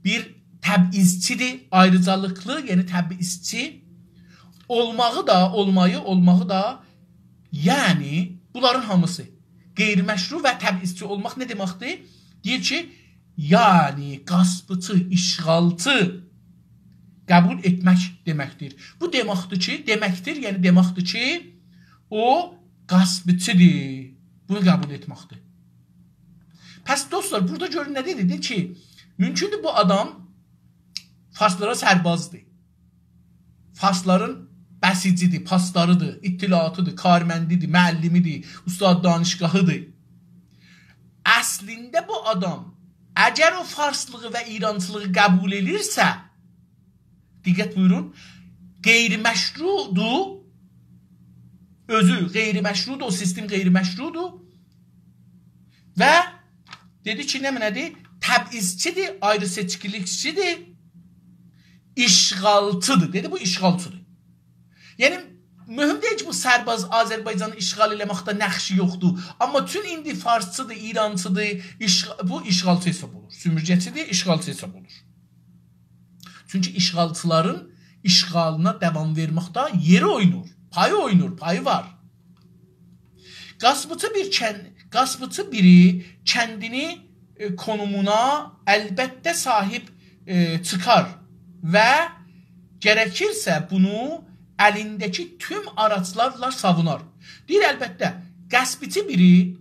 Speaker 1: bir təbizçidir, ayrıcalıqlı, yəni təbizçi olmağı da, yəni bunların hamısı qeyri-məşru və təbizçi olmaq nə deməkdir? Deyir ki, yəni qaspıçı, işğalçı qəbul etmək deməkdir. Bu deməkdir ki, o qaspıçıdır. Bunu qəbul etməkdir. Pəs dostlar, burada görün nə dedi? Deyir ki, mümkündür bu adam farslara sərbazdır. Farsların bəsicidir, paslarıdır, ittilatıdır, karməndidir, müəllimidir, ustad danışqahıdır. Əslində bu adam əgər o farslığı və İrançılığı qəbul edirsə, diqqət buyurun, qeyri-məşrudur, özü qeyri-məşrudur, o sistem qeyri-məşrudur və dedi ki, nədir? Təbizçidir, ayrı seçkilikçidir, işğalçıdır. Dedi, bu işğalçıdır. Yəni, mühüm deyil ki, bu sərbaz Azərbaycanı işğal eləməkdə nəxşi yoxdur. Amma tüm indi farsçıdır, İrançıdır, bu işğalçı hesab olur. Sümürgəçidir, işğalçı hesab olur. Çünki işğalçıların işğalına dəvam verməkdə yeri oynur, payı var. Qaspıçı biri kəndini konumuna əlbəttə sahib çıxar və gərəkirsə bunu əlindəki tüm araçlarla savunar. Deyir, əlbəttə, qəsbiçi biri,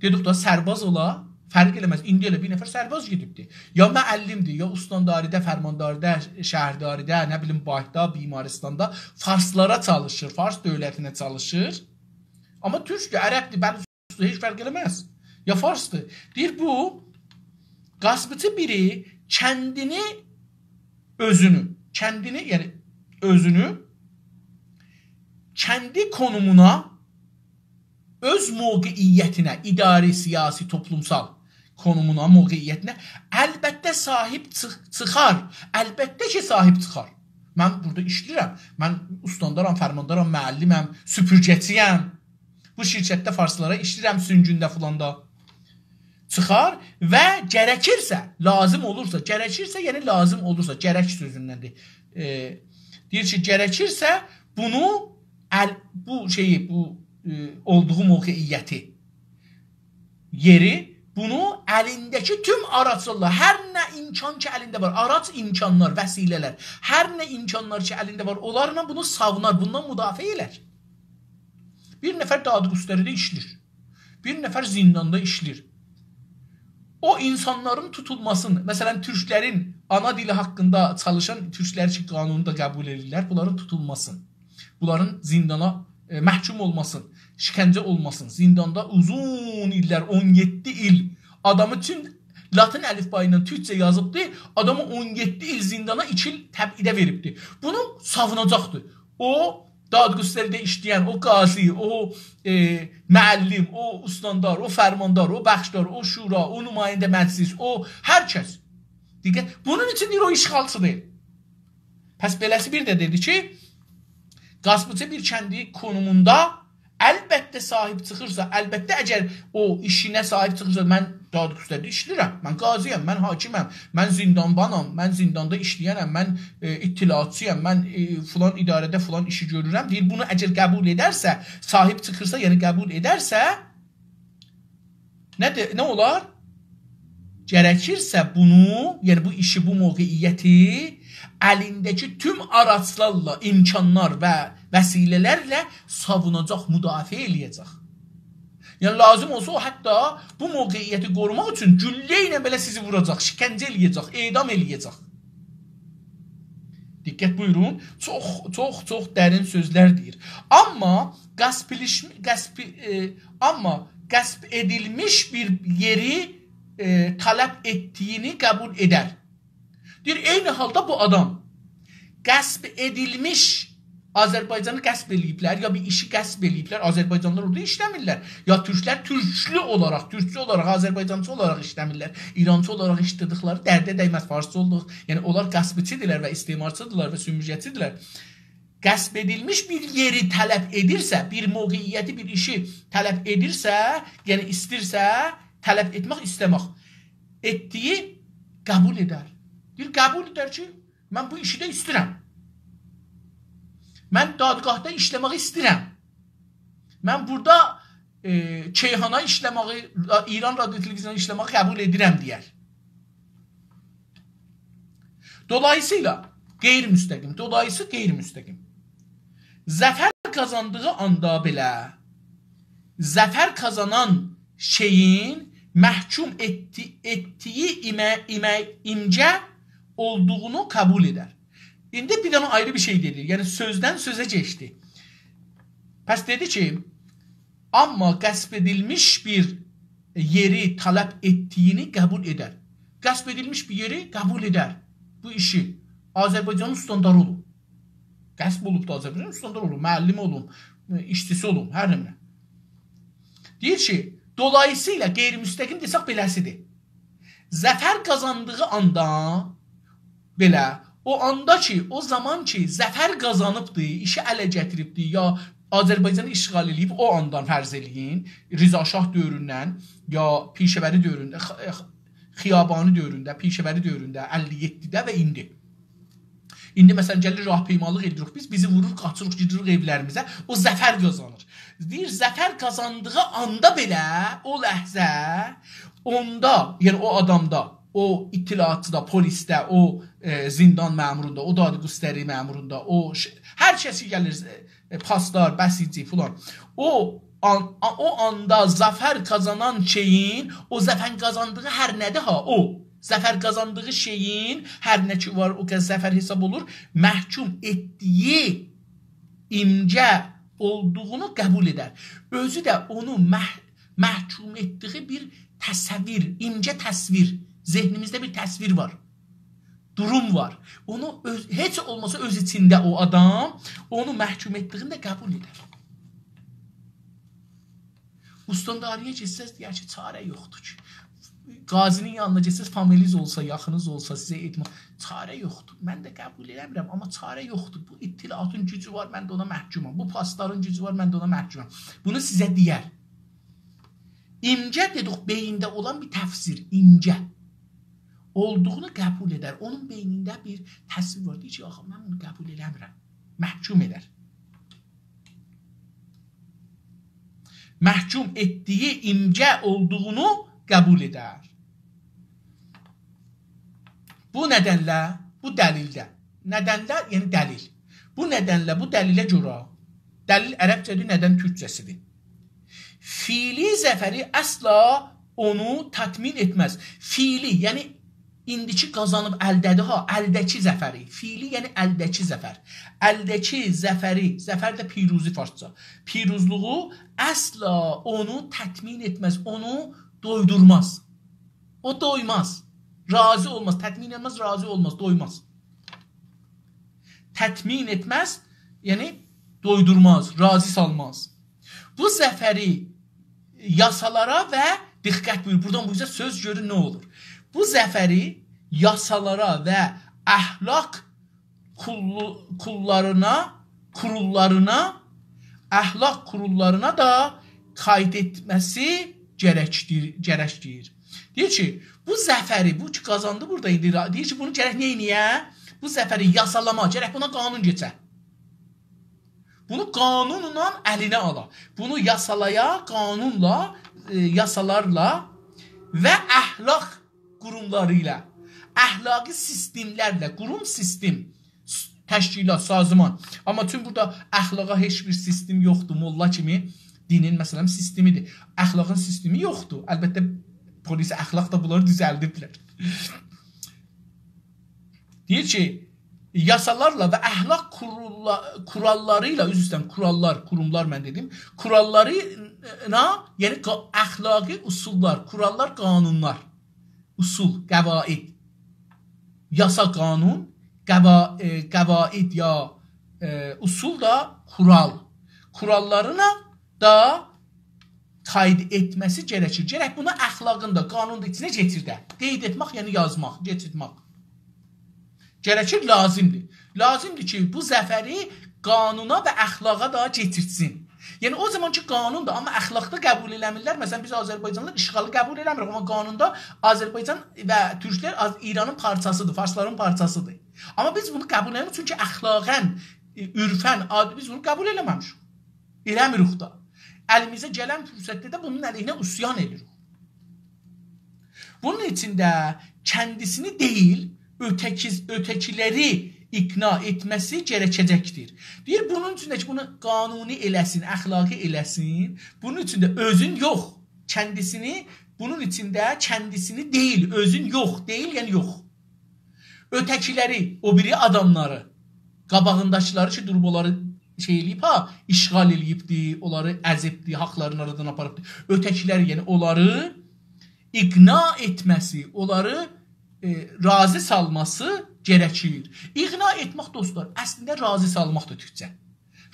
Speaker 1: dedik da, sərbaz ola, fərq eləməz. İndi elə bir nəfər sərbaz gedibdir. Ya müəllimdir, ya ustandaridə, fərmandaridə, şəhərdaridə, nə bilim, Bayda, Bimaristanda farslara çalışır, fars dövlətinə çalışır. Amma türkdür, ərəbdir, bəli, heç fərq eləməz. Ya farsdır. Deyir, bu, qəsbiçi biri kəndini, yəni özünü, kəndi konumuna, öz mövqeyiyyətinə, idari, siyasi, toplumsal konumuna, mövqeyiyyətinə əlbəttə sahib çıxar. Əlbəttə ki, sahib çıxar. Mən burada işləyirəm. Mən ustandaram, fərmandaram, müəlliməm, süpürgəçiyəm. Bu şirkətdə farslara işləyirəm, süngündə fulanda. Çıxar və gərəkirsə, lazım olursa, yəni lazım olursa, gərək sözündəndir. Deyir ki, gərəkirsə bunu, bu olduğu mövqeyiyyəti, yeri, bunu əlindəki tüm araçlarla, hər nə imkan ki əlində var, araç imkanlar, vəsilələr, hər nə imkanlar ki əlində var, onlarla bunu savunar, bundan müdafiə elər. Bir nəfər dadqüstəridə işlir, bir nəfər zindanda işlir. O insanların tutulmasını, məsələn, türklərin ana dili haqqında çalışan türklər ki, qanunu da qəbul edirlər, bunların tutulmasın, bunların zindana məhkum olmasın, şikəncə olmasın, zindanda uzun illər, 17 il, adamı tüm Latin əlifba ilə türkcə yazıbdır, adamı 17 il zindana 2 il təbidə veribdir. Bunu savunacaqdır. O, dadqüstəridə işləyən, o qazi, o müəllim, o ustandar, o fərmandar, o bəxşdar, o şura, o nümayəndə məclis, o hər kəs. Diqqət, bunun üçün deyir, o işğalçı deyil. Pəs beləsi bir də dedi ki, qaspıçı bir kəndi konumunda Əlbəttə sahib çıxırsa, əlbəttə əgər o işinə sahib çıxırsa, mən dadqüstədə işləyirəm, mən qaziyəm, mən hakiməm, mən zindanbanam, mən zindanda işləyənəm, mən ittilatçıyam, mən filan idarədə filan işi görürəm, deyir, bunu əgər qəbul edərsə, sahib çıxırsa, yəni qəbul edərsə, nə olar? Gərəkirsə bunu, yəni bu işi, bu mövqeyiyyəti əlindəki tüm araçlarla, imkanlar və vəsilələrlə savunacaq, müdafiə eləyəcək. Yəni lazım olsa o hətta bu mövqeyiyyəti qorumaq üçün güllə ilə belə sizi vuracaq, şikəncə eləyəcək, edam eləyəcək. Diqqət buyurun, çox dərin sözlər deyir. Amma qəsb edilmiş bir yeri tələb etdiyini qəbul edər. Deyir, eyni halda bu adam qəsb edilmiş Azərbaycanı qəsb eləyiblər, ya bir işi qəsb eləyiblər, Azərbaycanlılar orada işləmirlər. Ya türklər türkçü olaraq Azərbaycancı olaraq işləmirlər. İrancı olaraq işlədıqları dərdə dəyməz, farsçı olduq. Yəni onlar qəsbçidirlər və istemarçıdırlar və sümücəçidirlər. Qəsb edilmiş bir yeri tələb edirsə, bir mövqeyiyyəti, bir işi tələb edirsə, yəni istirsə, tələb etmək, istəmək etdiyi qəbul edər. Deyir, qəbul edər ki, mən bu işi də istirəm. Mən dadgahda işləməyi istirəm. Mən burada Keyhana işləməyi, İran radio televizyonu işləməyi qəbul edirəm deyər. Dolayısıyla qeyri-müstəqim. Zəfər qazandığı anda belə, zəfər qazanan şeyin məhkum etdiyi imcə olduğunu qəbul edər. İndi bir dənə ayrı bir şey dedi. Yəni sözdən sözə keçdi. Pəs dedi ki, amma qəsb edilmiş bir yeri tələb etdiyini qəbul edər. Qəsb edilmiş bir yeri qəbul edər. Bu işi Azərbaycanın standarı olun. Qəsb olub da Azərbaycanın standarı olun. Müəllim olun, işçisi olun, hər nəmə. Deyir ki, dolayısıyla qeyri-müstəqim desək beləsidir. Zəfər qazandığı anda belə, o anda ki, o zaman ki, zəfər qazanıbdır, işi ələ gətiribdir, ya Azərbaycanı işğal edib, o andan fərz eləyin, Rıza Şah dövründən, ya Pişəvəri dövründə, Xiyabani dövründə, Pişəvəri dövründə, 57-də və indi. İndi məsələn gəlir rahpeymalıq edirik biz, bizi vurur, qaçırıq, gidirik evlərimizə, o zəfər qazanır. Deyir, zəfər qazandığı anda belə, o ləhzə, onda, yəni o adamda, o ittilatçıda, polisdə, o zindan məmurunda, o dadqüstəri məmurunda, o hər kəsi gəlir, paslar, bəsici filan. O anda zəfər qazanan şeyin, o zəfər qazandığı hər nədir ha, o zəfər qazandığı şeyin, hər nə ki var, o qədər zəfər hesab olur, məhkum etdiyi imcə olduğunu qəbul edər. Özü də onu məhkum etdiyi bir təsəvvür, imcə təsvir, zehnimizdə bir təsvir var, durum var. Onu heç olmasa öz içində o adam, onu məhkum etdiğini də qəbul edər. Ustandariyə keçsəz, deyər ki, çarə yoxdur ki. Qazinin yanına geçsəz, familiz olsa, yaxınız olsa, sizə etmə, çarə yoxdur. Mən də qəbul eləmirəm, amma çarə yoxdur. Bu ittilatın gücü var, mən də ona məhkumam. Bu pasların gücü var, mən də ona məhkumam. Bunu sizə deyər. İmcə dedik, beyində olan bir təfsir, imcə olduğunu qəbul edər. Onun beynində bir təsvir var. Deyir ki, axı, mən bunu qəbul eləmirəm. Məhkum edər. Məhkum etdiyi imcə olduğunu qəbul edər. Bu nədənlə, bu dəlildə. Nədənlə, yəni dəlil. Bu nədənlə, bu dəlilə görə. Dəlil ərəbcədir, nədən türkcəsidir. Fiili zəfəri əsla onu tatmin etməz. Fiili, yəni indiki qazanıb əldədir ha, əldəki zəfəri. Fiili, yəni əldəki zəfər. Əldəki zəfəri, zəfər də piruzi farsça. Piruzluğu əsla onu tatmin etməz, onu doydurmaz. O doymaz. Razı olmaz. Tətmin etməz, razı olmaz. Doymaz. Tətmin etməz, yəni doydurmaz, razı salmaz. Bu zəfəri yasalara və diqqət buyur. Buradan bu yüzden söz görün nə olur. Bu zəfəri yasalara və əhlak kurullarına əxlaq qurullarına da qayd etməsi gərəkdir. Deyir ki, bu zəfəri, bu ki qazandı burada indi, deyir ki, bunu gərək neyniyə? Bu zəfəri yasalama, gərək buna qanun geçə. Bunu qanunla əlinə ala. Bunu yasalaya, qanunla, yasalarla və əxlaq qurumları ilə, əxlaqi sistemlərlə, qurum sistem, təşkilat, sazman. Amma tüm burada əxlaqa heç bir sistem yoxdur. Molla kimi dinin məsələn sistemidir. Əxlaqın sistemi yoxdur. Əlbəttə polis əxlaq da bunları düzəldiblər. Deyir ki, yasalarla və əxlaq kuralları ilə, üzrüstən kurallar, qurumlar mən dedim, kurallarına, yəni əxlaqi usullar, kurallar, qanunlar, usul, qəvaid, yasa qanun, qəvaid ya usul da kural. Kurallarına da qayd etməsi gərəkir. Gərək buna əxlaqın da, qanun da içinə getir də. Qeyd etmək, yəni yazmaq, getirmək. Gərəkir, lazımdır. Lazımdır ki, bu zəfəri qanuna və əxlaqa da getirsin. Yəni, o zaman ki, qanun da, amma əxlaqda qəbul eləmirlər. Məsələn, biz Azərbaycanlar işğalı qəbul eləmirik, amma qanunda Azərbaycan və Türklər İranın parçasıdır, Farsların parçasıdır. Amma biz bunu qəbul eləmirik, çünki əxlaqən, ürfən, biz bunu qəbul eləməmişik. Eləmirik da. Əlimizə gələn fürsətdə də bunun əleyhinə üsyan edirik. Bunun içində kəndisini deyil, ötəkiləri iqna etməsi gərəkəcəkdir. Deyir, bunun üçün də ki, bunu qanuni eləsin, əxlaqi eləsin, bunun üçün də özün yox, kəndisini, bunun içində kəndisini deyil, özün yox, deyil, yəni yox. Ötəkiləri, o biri adamları, qabağındakıları ki, durub onları şey eləyib, işğal eləyibdir, onları əzibdir, haqlarını aradan aparıbdır. Ötəkiləri, yəni onları iqna etməsi, onları razı salması gərəkir. İqna etmək, dostlar, əslində razı salmaqdır türkcə.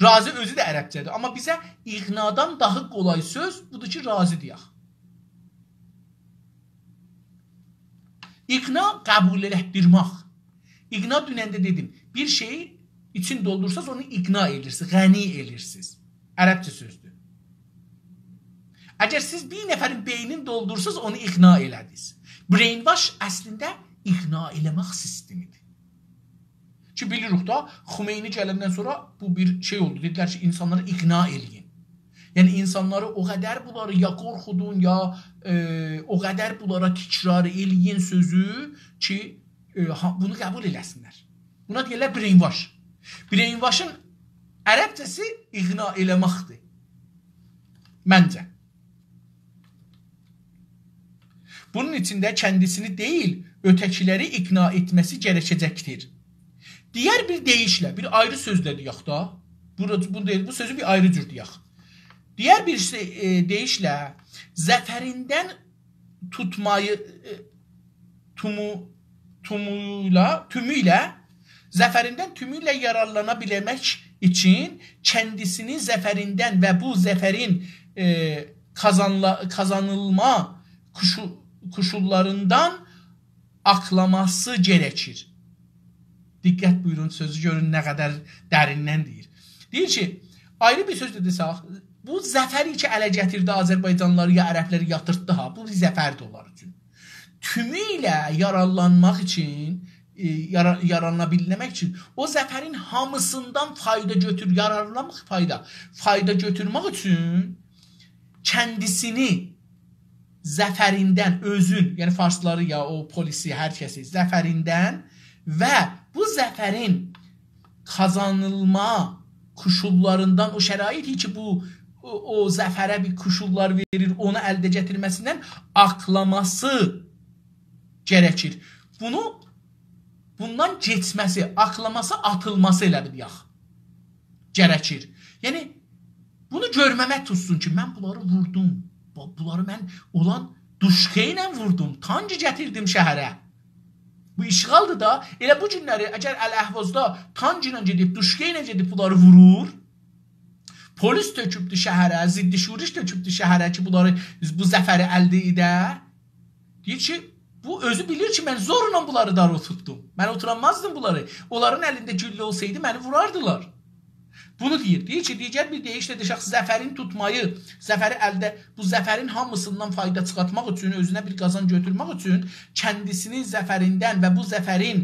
Speaker 1: Razı özü də ərəbcədir. Amma bizə iqnadan daha qolay söz budur ki, razı deyək. İqna qəbul elətdirmək. İqna dünəndə dedim, bir şeyi için doldursanız onu iqna edirsiniz, qəni edirsiniz. Ərəbcə sözdür. Əgər siz bir nəfərin beynini doldursanız onu iqna elədiniz. Brainwash əslində iqna eləmək sistemidir. Ki bilirik da, Xümeyni gələndən sonra bu bir şey oldu. Dedilər ki, insanları iqna eləyin. Yəni insanları o qədər bunları ya qorxudun, ya o qədər bunlara təkrar eləyin sözü ki, bunu qəbul eləsinlər. Buna deyirlər brainwash. Brainwash'ın ərəbcəsi iqna eləməkdir. Məncə. Bunun içində kəndisini deyil, ötəkiləri iqna etməsi gərəkəcəkdir. Digər bir deyişlə, bir ayrı sözlə deyək da, bu sözü bir ayrı cür deyək. Digər bir deyişlə, zəfərindən tutmayı, zəfərindən tümüylə yararlana bilmək üçün kəndisini zəfərindən və bu zəfərin kazanılma koşullarından aklaması gərəkir. Diqqət buyurun, sözü görün nə qədər dərindən deyir. Deyir ki, ayrı bir söz desək, bu zəfəri ki, ələ gətirdi Azərbaycanlıları ya ərəbləri yatırtdı ha, bu bir zəfərdir onlar üçün. Tümüylə yararlanmaq üçün, yararlanabilmək üçün, o zəfərin hamısından fayda götür, yararlanmaq fayda götürmək üçün kəndisini zəfərindən, özün, yəni farsları ya o polisi, hər kəsi zəfərindən və bu zəfərin kazanılma koşullarından, o şəraiti ki, o zəfərə bir koşullar verir, onu əldə gətirməsindən aklaması gərəkir. Bundan geçməsi, aklaması, atılması elə bilək. Gərəkir. Yəni, bunu görməmək tutsun ki, mən bunları vurdum. Bunları mən olan duşqa ilə vurdum. Tancı gətirdim şəhərə. Bu işğaldır da. Elə bu günləri, əgər Əl-Əhvazda tancı ilə gedib, duşqa ilə gedib bunları vurur, polis tökübdür şəhərə, ziddi şuriş tökübdür şəhərə ki, bu zəfəri əldə edə. Deyir ki, bu özü bilir ki, mən zorla bunları dar oturtdum. Mən oturamazdım bunları. Onların əlində güllə olsaydı, məni vurardılar. Bunu deyir. Deyir ki, digər bir deyişlə desək, zəfərin tutmayı, zəfəri əldə, bu zəfərin hamısından fayda çıxartmaq üçün, özünə bir qazan götürmək üçün kəndisinin zəfərindən və bu zəfərin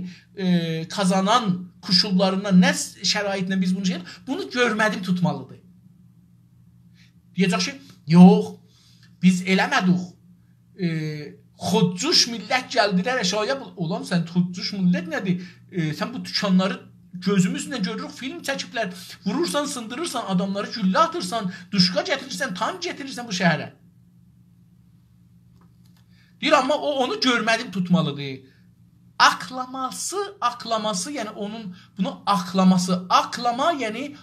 Speaker 1: kazanan koşullarından nə şəraitlə biz bunu şeydir, bunu görmədim tutmalıdır. Deyəcək ki, yox, biz eləmədik. Xodcuş millət gəldilər əşaya, olan sən xodcuş millət nədir? Sən bu dükanları gözümüzlə görürük, film çəkiblər, vurursan, sındırırsan, adamları güllə atırsan, duşqa gətirirsən, tank gətirirsən bu şəhərə. Deyir, amma o onu görmədim tutmalıdır. Aklaması, yəni onun bunu aklaması, aklama, yəni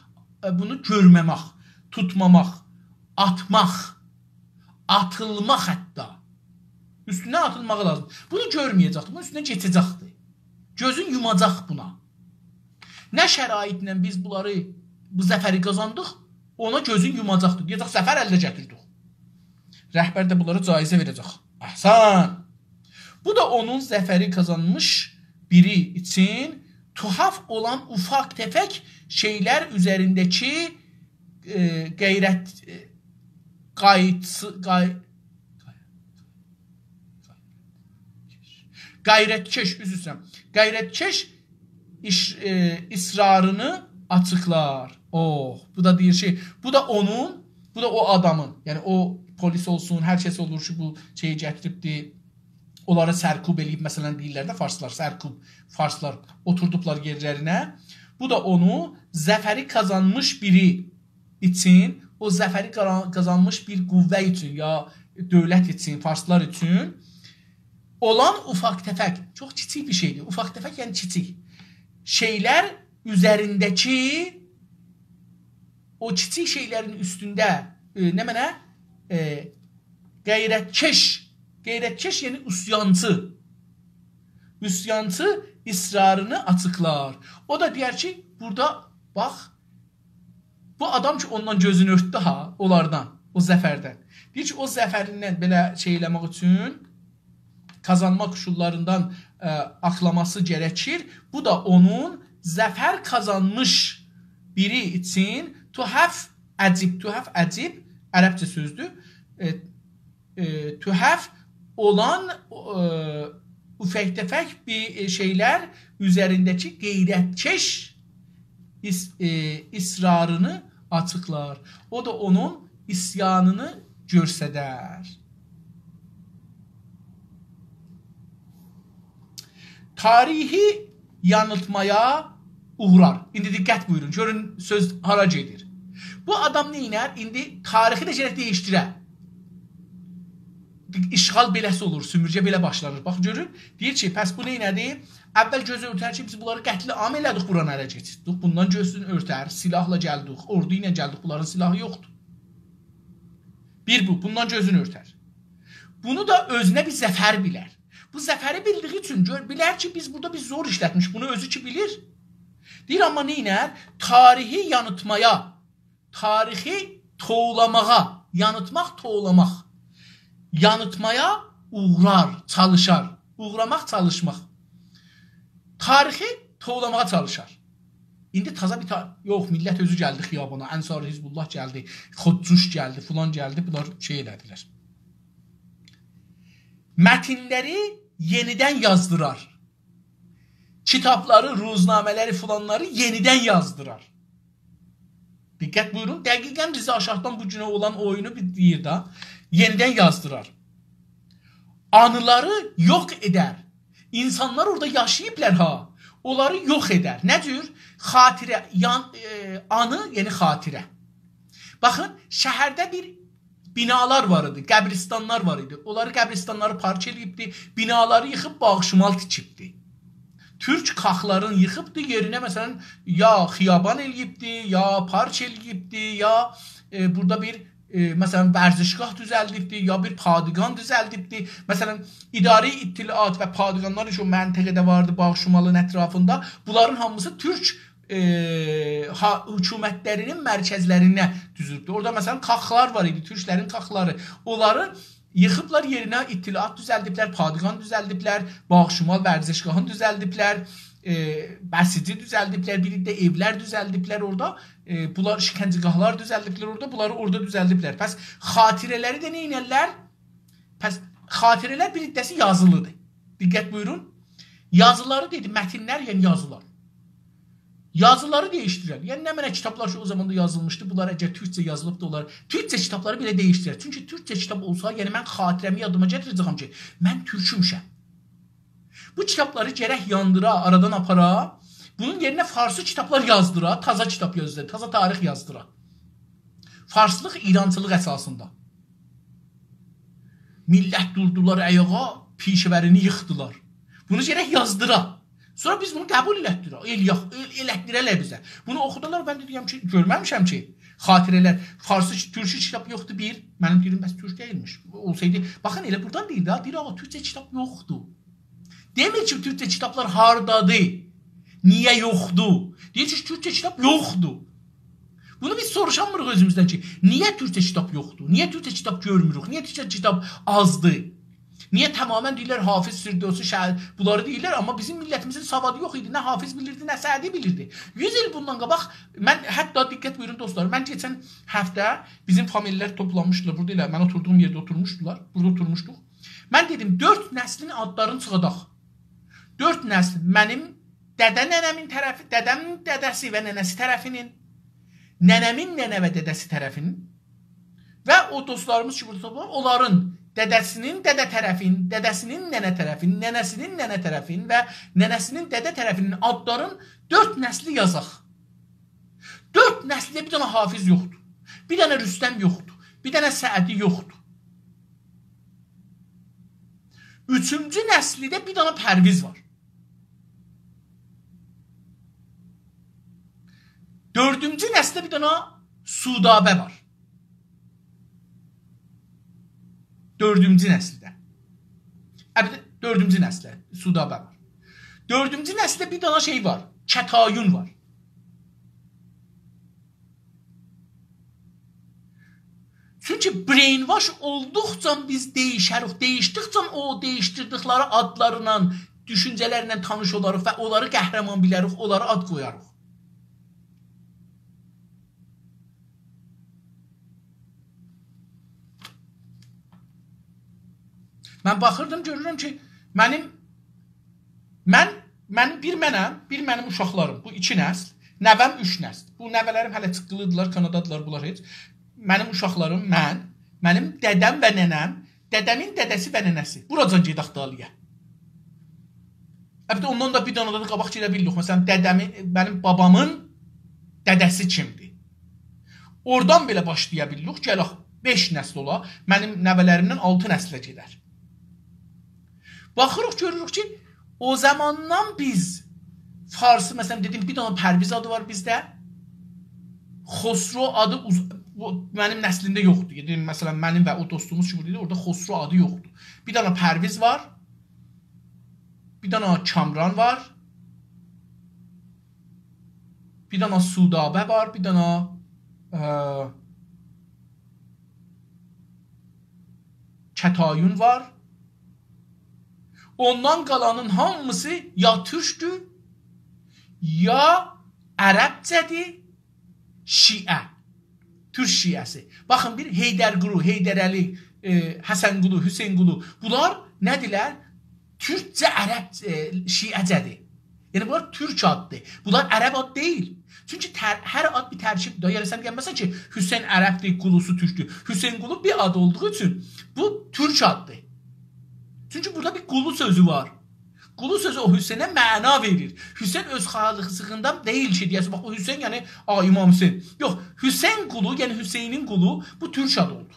Speaker 1: bunu görməmək, tutmamaq, atmaq, atılmaq hətta. Üstünə atılmağı lazım. Bunu görməyəcəkdir, bunun üstünə keçəcəkdir. Gözün yumacaq buna. Nə şəraitlə biz bu zəfəri qazandıq, ona gözün yumacaqdır. Deyəcək, zəfər əldə gətirdik. Rəhbər də bunları caizə verəcək. Əhsən! Bu da onun zəfəri qazanmış biri üçün tuhaf olan ufaq təfək şeylər üzərindəki qayrətkeş israrını açıqlar. Bu da deyir ki, bu da o adamın, yəni o polis olsun, hər kəs olur ki, bu şeyi gətiribdir, onları sərkub eləyib, məsələn deyirlər də farslar oturdublar yerlərinə. Bu da onu zəfəri qazanmış biri üçün, o zəfəri qazanmış bir qüvvə üçün, ya dövlət üçün, farslar üçün olan ufaq təfək, çox kiçik bir şeydir. Ufaq təfək yəni kiçik şeylər üzərindəki o kiçik şeylərin üstündə nə mənə? Qeyrətkeş yəni üsyancı israrını açıqlar. O da deyər ki, burada bax, bu adam ki ondan gözünü örtdü ha, onlardan, o zəfərdən. Deyir ki, o zəfərindən belə şey eləmək üçün kazanma koşullarından aklaması gərəkir. Bu da onun zəfər kazanmış biri için tuhaf əcib ərəbcə sözdür. Tuhaf olan ufaq təfək bir şeylər üzərindəki qeyrətkeş israrını açıqlar. O da onun isyanını göstərər. Tarihi yanıltmaya uğrar. İndi diqqət buyurun. Görün söz hara gedir. Bu adam neynər? İndi tarixi də gərək dəyişdirə. İşğal beləsi olur. Sümürcə belə başlanır. Bax görün. Deyir ki, pəs bu neynədir? Əvvəl gözü örtər ki, biz bunları qətli am elədik, buranı ələ keçirdik. Bundan gözünü örtər. Silahla gəldik. Ordu ilə gəldik. Bunların silahı yoxdur. Bir bu. Bundan gözünü örtər. Bunu da özünə bir zəfər bilər. Bu zəfəri bildiği üçün bilər ki, biz burada bir zor işlətmiş. Bunu özü ki bilir. Deyir, amma neynər? Tarihi yanıtmaya, tarihi toğlamağa, yanıtmaq, toğlamaq. Yanıtmaya uğrar, çalışar. Uğramaq, çalışmaq. Tarihi toğlamağa çalışar. İndi taza bir yox, millət özü gəldi xiyabana, Ənsar Hizbullah gəldi, Xodcuş gəldi, filan gəldi, bunlar şey elədilər. Mətinləri yenidən yazdırar. Kitapları, ruznamələri, filanları yenidən yazdırar. Diqqət buyurun, dəqiqən Rıza Şahdan bu günə olan oyunu bir deyir da, yenidən yazdırar. Anıları yox edər. İnsanlar orada yaşayıblar ha. Onları yox edər. Nə cür? Xatirə, anı, yəni xatirə. Baxın, şəhərdə bir binalar var idi, qəbristanlar var idi. Onları qəbristanları parça eləyibdi, binaları yıxıb bağışmal tikibdi. Türk kaxların yıxıbdı, yerinə məsələn ya xiyaban eləyibdi, ya parça eləyibdi, ya burada bir məsələn vərzişgah düzəldibdi, ya bir padigan düzəldibdi. Məsələn, idari ittilaat və padiganlar o məntəqədə vardı bağışmalın ətrafında. Bunların hamısı Türk hökumətlərinin mərkəzlərinə düzüldü. Orada məsələn kaxlar var idi, türklərin kaxları. Onların Yıxıblar yerinə İttilaat düzəldiblər, Padğan düzəldiblər, Bağşumal vərzişgahını düzəldiblər, Bəsici düzəldiblər, birlikdə evlər düzəldiblər orada. Bunlar işgəncəgahlar düzəldiblər orada, bunları orada düzəldiblər. Pəs xatirələri də nə edirlər? Pəs xatirələr bir hissəsi yazılıdır. Diqqət buyurun. Yazıları dedi, mətinlər, yəni yazılar. Yazıları değiştirirlər. Yəni nə mənə kitablar o zaman da yazılmışdı. Bunlar əgər türkçə yazılıb da olar. Türkçə kitabları belə değiştirir. Çünki türkçə kitab olsa, yəni mən xatirəmi yadıma gətirəcəyəm ki, mən türkümşəm. Bu kitabları gərək yandıra, aradan apara. Bunun yerinə farsı kitablar yazdıra, taza kitab yazdıra, taza tarix yazdıra. Farslıq İrançılıq əsasında. Millət durdular ayağa, pişəvərini yıxdılar. Bunu gərək yazdıra. Sonra biz bunu qəbul elətdirələr bizə. Bunu oxudular, mən də deyəm ki, görməmişəm ki, xatirələr, farsı, türkçə kitab yoxdur bir. Mənim deyirəm, bəs türk deyilmiş. Olsaydı, baxın elə buradan deyil də, deyir, ağa, türkçə kitab yoxdur. Demir ki, türkçə kitablar hardadır? Niyə yoxdur? Deyir ki, türkçə kitab yoxdur. Bunu biz soruşamırıq özümüzdən ki, niyə türkçə kitab yoxdur? Niyə türkçə kitab görmürük? Niyə türkçə kitab azdır? Niyə tamamen deyirlər Hafiz Firdevsi şəhər bunları deyirlər, amma bizim millətimizin savadı yox idi. Nə Hafiz bilirdi, nə Sədi bilirdi. 100 il bundan qabaq mən hətta diqqət buyurun dostlar. Mən keçən həftə bizim famililər toplanmışdılar burada ilə. Mən oturduğum yerdə oturmuşdular. Burada oturmuşduq. Mən dedim 4 nəslin adlarını çıxadaq. 4 nəsl mənim dədə nənəmin tərəfi, dədəmin dədəsi və nənəsi tərəfinin, nənəmin nənə və dədəsi tərəfinin və o dostlarımız ki burada toplanır, onların dədəsinin dədə tərəfin, dədəsinin nənə tərəfin, nənəsinin nənə tərəfin və nənəsinin dədə tərəfinin adların 4 nəsli yazaq. 4 nəslidə bir dənə Hafiz yoxdur. Bir dənə Rüstəm yoxdur. Bir dənə Sədi yoxdur. 3-cü nəslidə bir dənə Pərviz var. 4-cü nəslidə bir dənə Sudabə var. 4-cü nəsildə. 4-cü nəsildə Sudabə var. 4-cü nəsildə bir dana şey var. Kətayun var. Çünki brainwash olduqca biz değişərik. Değişdikcə o değiştirdikləri adlarla, düşüncələrlə tanış olarıq və onları qəhrəman bilərik, onları ad qoyarıq. Mən baxırdım, görürüm ki, mənim bir mənim uşaqlarım, bu 2 nəsl, nəvəm 3 nəsl. Bu nəvələrim hələ çıxqılıdırlar, Kanadadılar, bunlar heç. Mənim uşaqlarım, mənim dədəm və nənəm, dədəmin dədəsi və nənəsi. Buracan gedək dalıya. Əbdə ondan da bir dana da qabaq gedə bildik. Məsələn, mənim babamın dədəsi kimdir? Oradan belə başlaya bildik, gələk 5 nəsl ola, mənim nəvələrimdən 6 nəslə gedər. Baxırıq, görürük ki, o zamandan biz farsı, məsələn, dedim, bir dana Pərviz adı var bizdə. Xosro adı mənim nəslində yoxdur. Dedim, məsələn, mənim və o dostumuz ki, burada orada Xosro adı yoxdur. Bir dana Pərviz var. Bir dana Kamran var. Bir dana Sudabə var. Bir dana Kətayun var. Ondan qalanın hamısı ya türkdür, ya ərəbcədir, şiə. Türk şiəsi. Baxın, bir Heydərqulu, Heydərəli, Həsənqulu, Hüseynqulu. Bunlar nədirlər? Türkcə, ərəb, şiəcədir. Yəni, bunlar türk addır. Bunlar ərəb ad deyil. Çünki hər ad bir tərkibdir. Yəni, sən gəlməsən ki, Hüseyn ərəbdir, qulusu türkdür. Hüseynqulu bir ad olduğu üçün bu türk addır. Çünki burada bir qulu sözü var. Qulu sözü o Hüseynə məna verir. Hüseyn öz xalqısından deyil ki, deyəsə, bax, o Hüseyn, yəni, İmam Hüseyn. Yox, Hüseyn qulu, yəni Hüseynin qulu, bu türk adı oldu.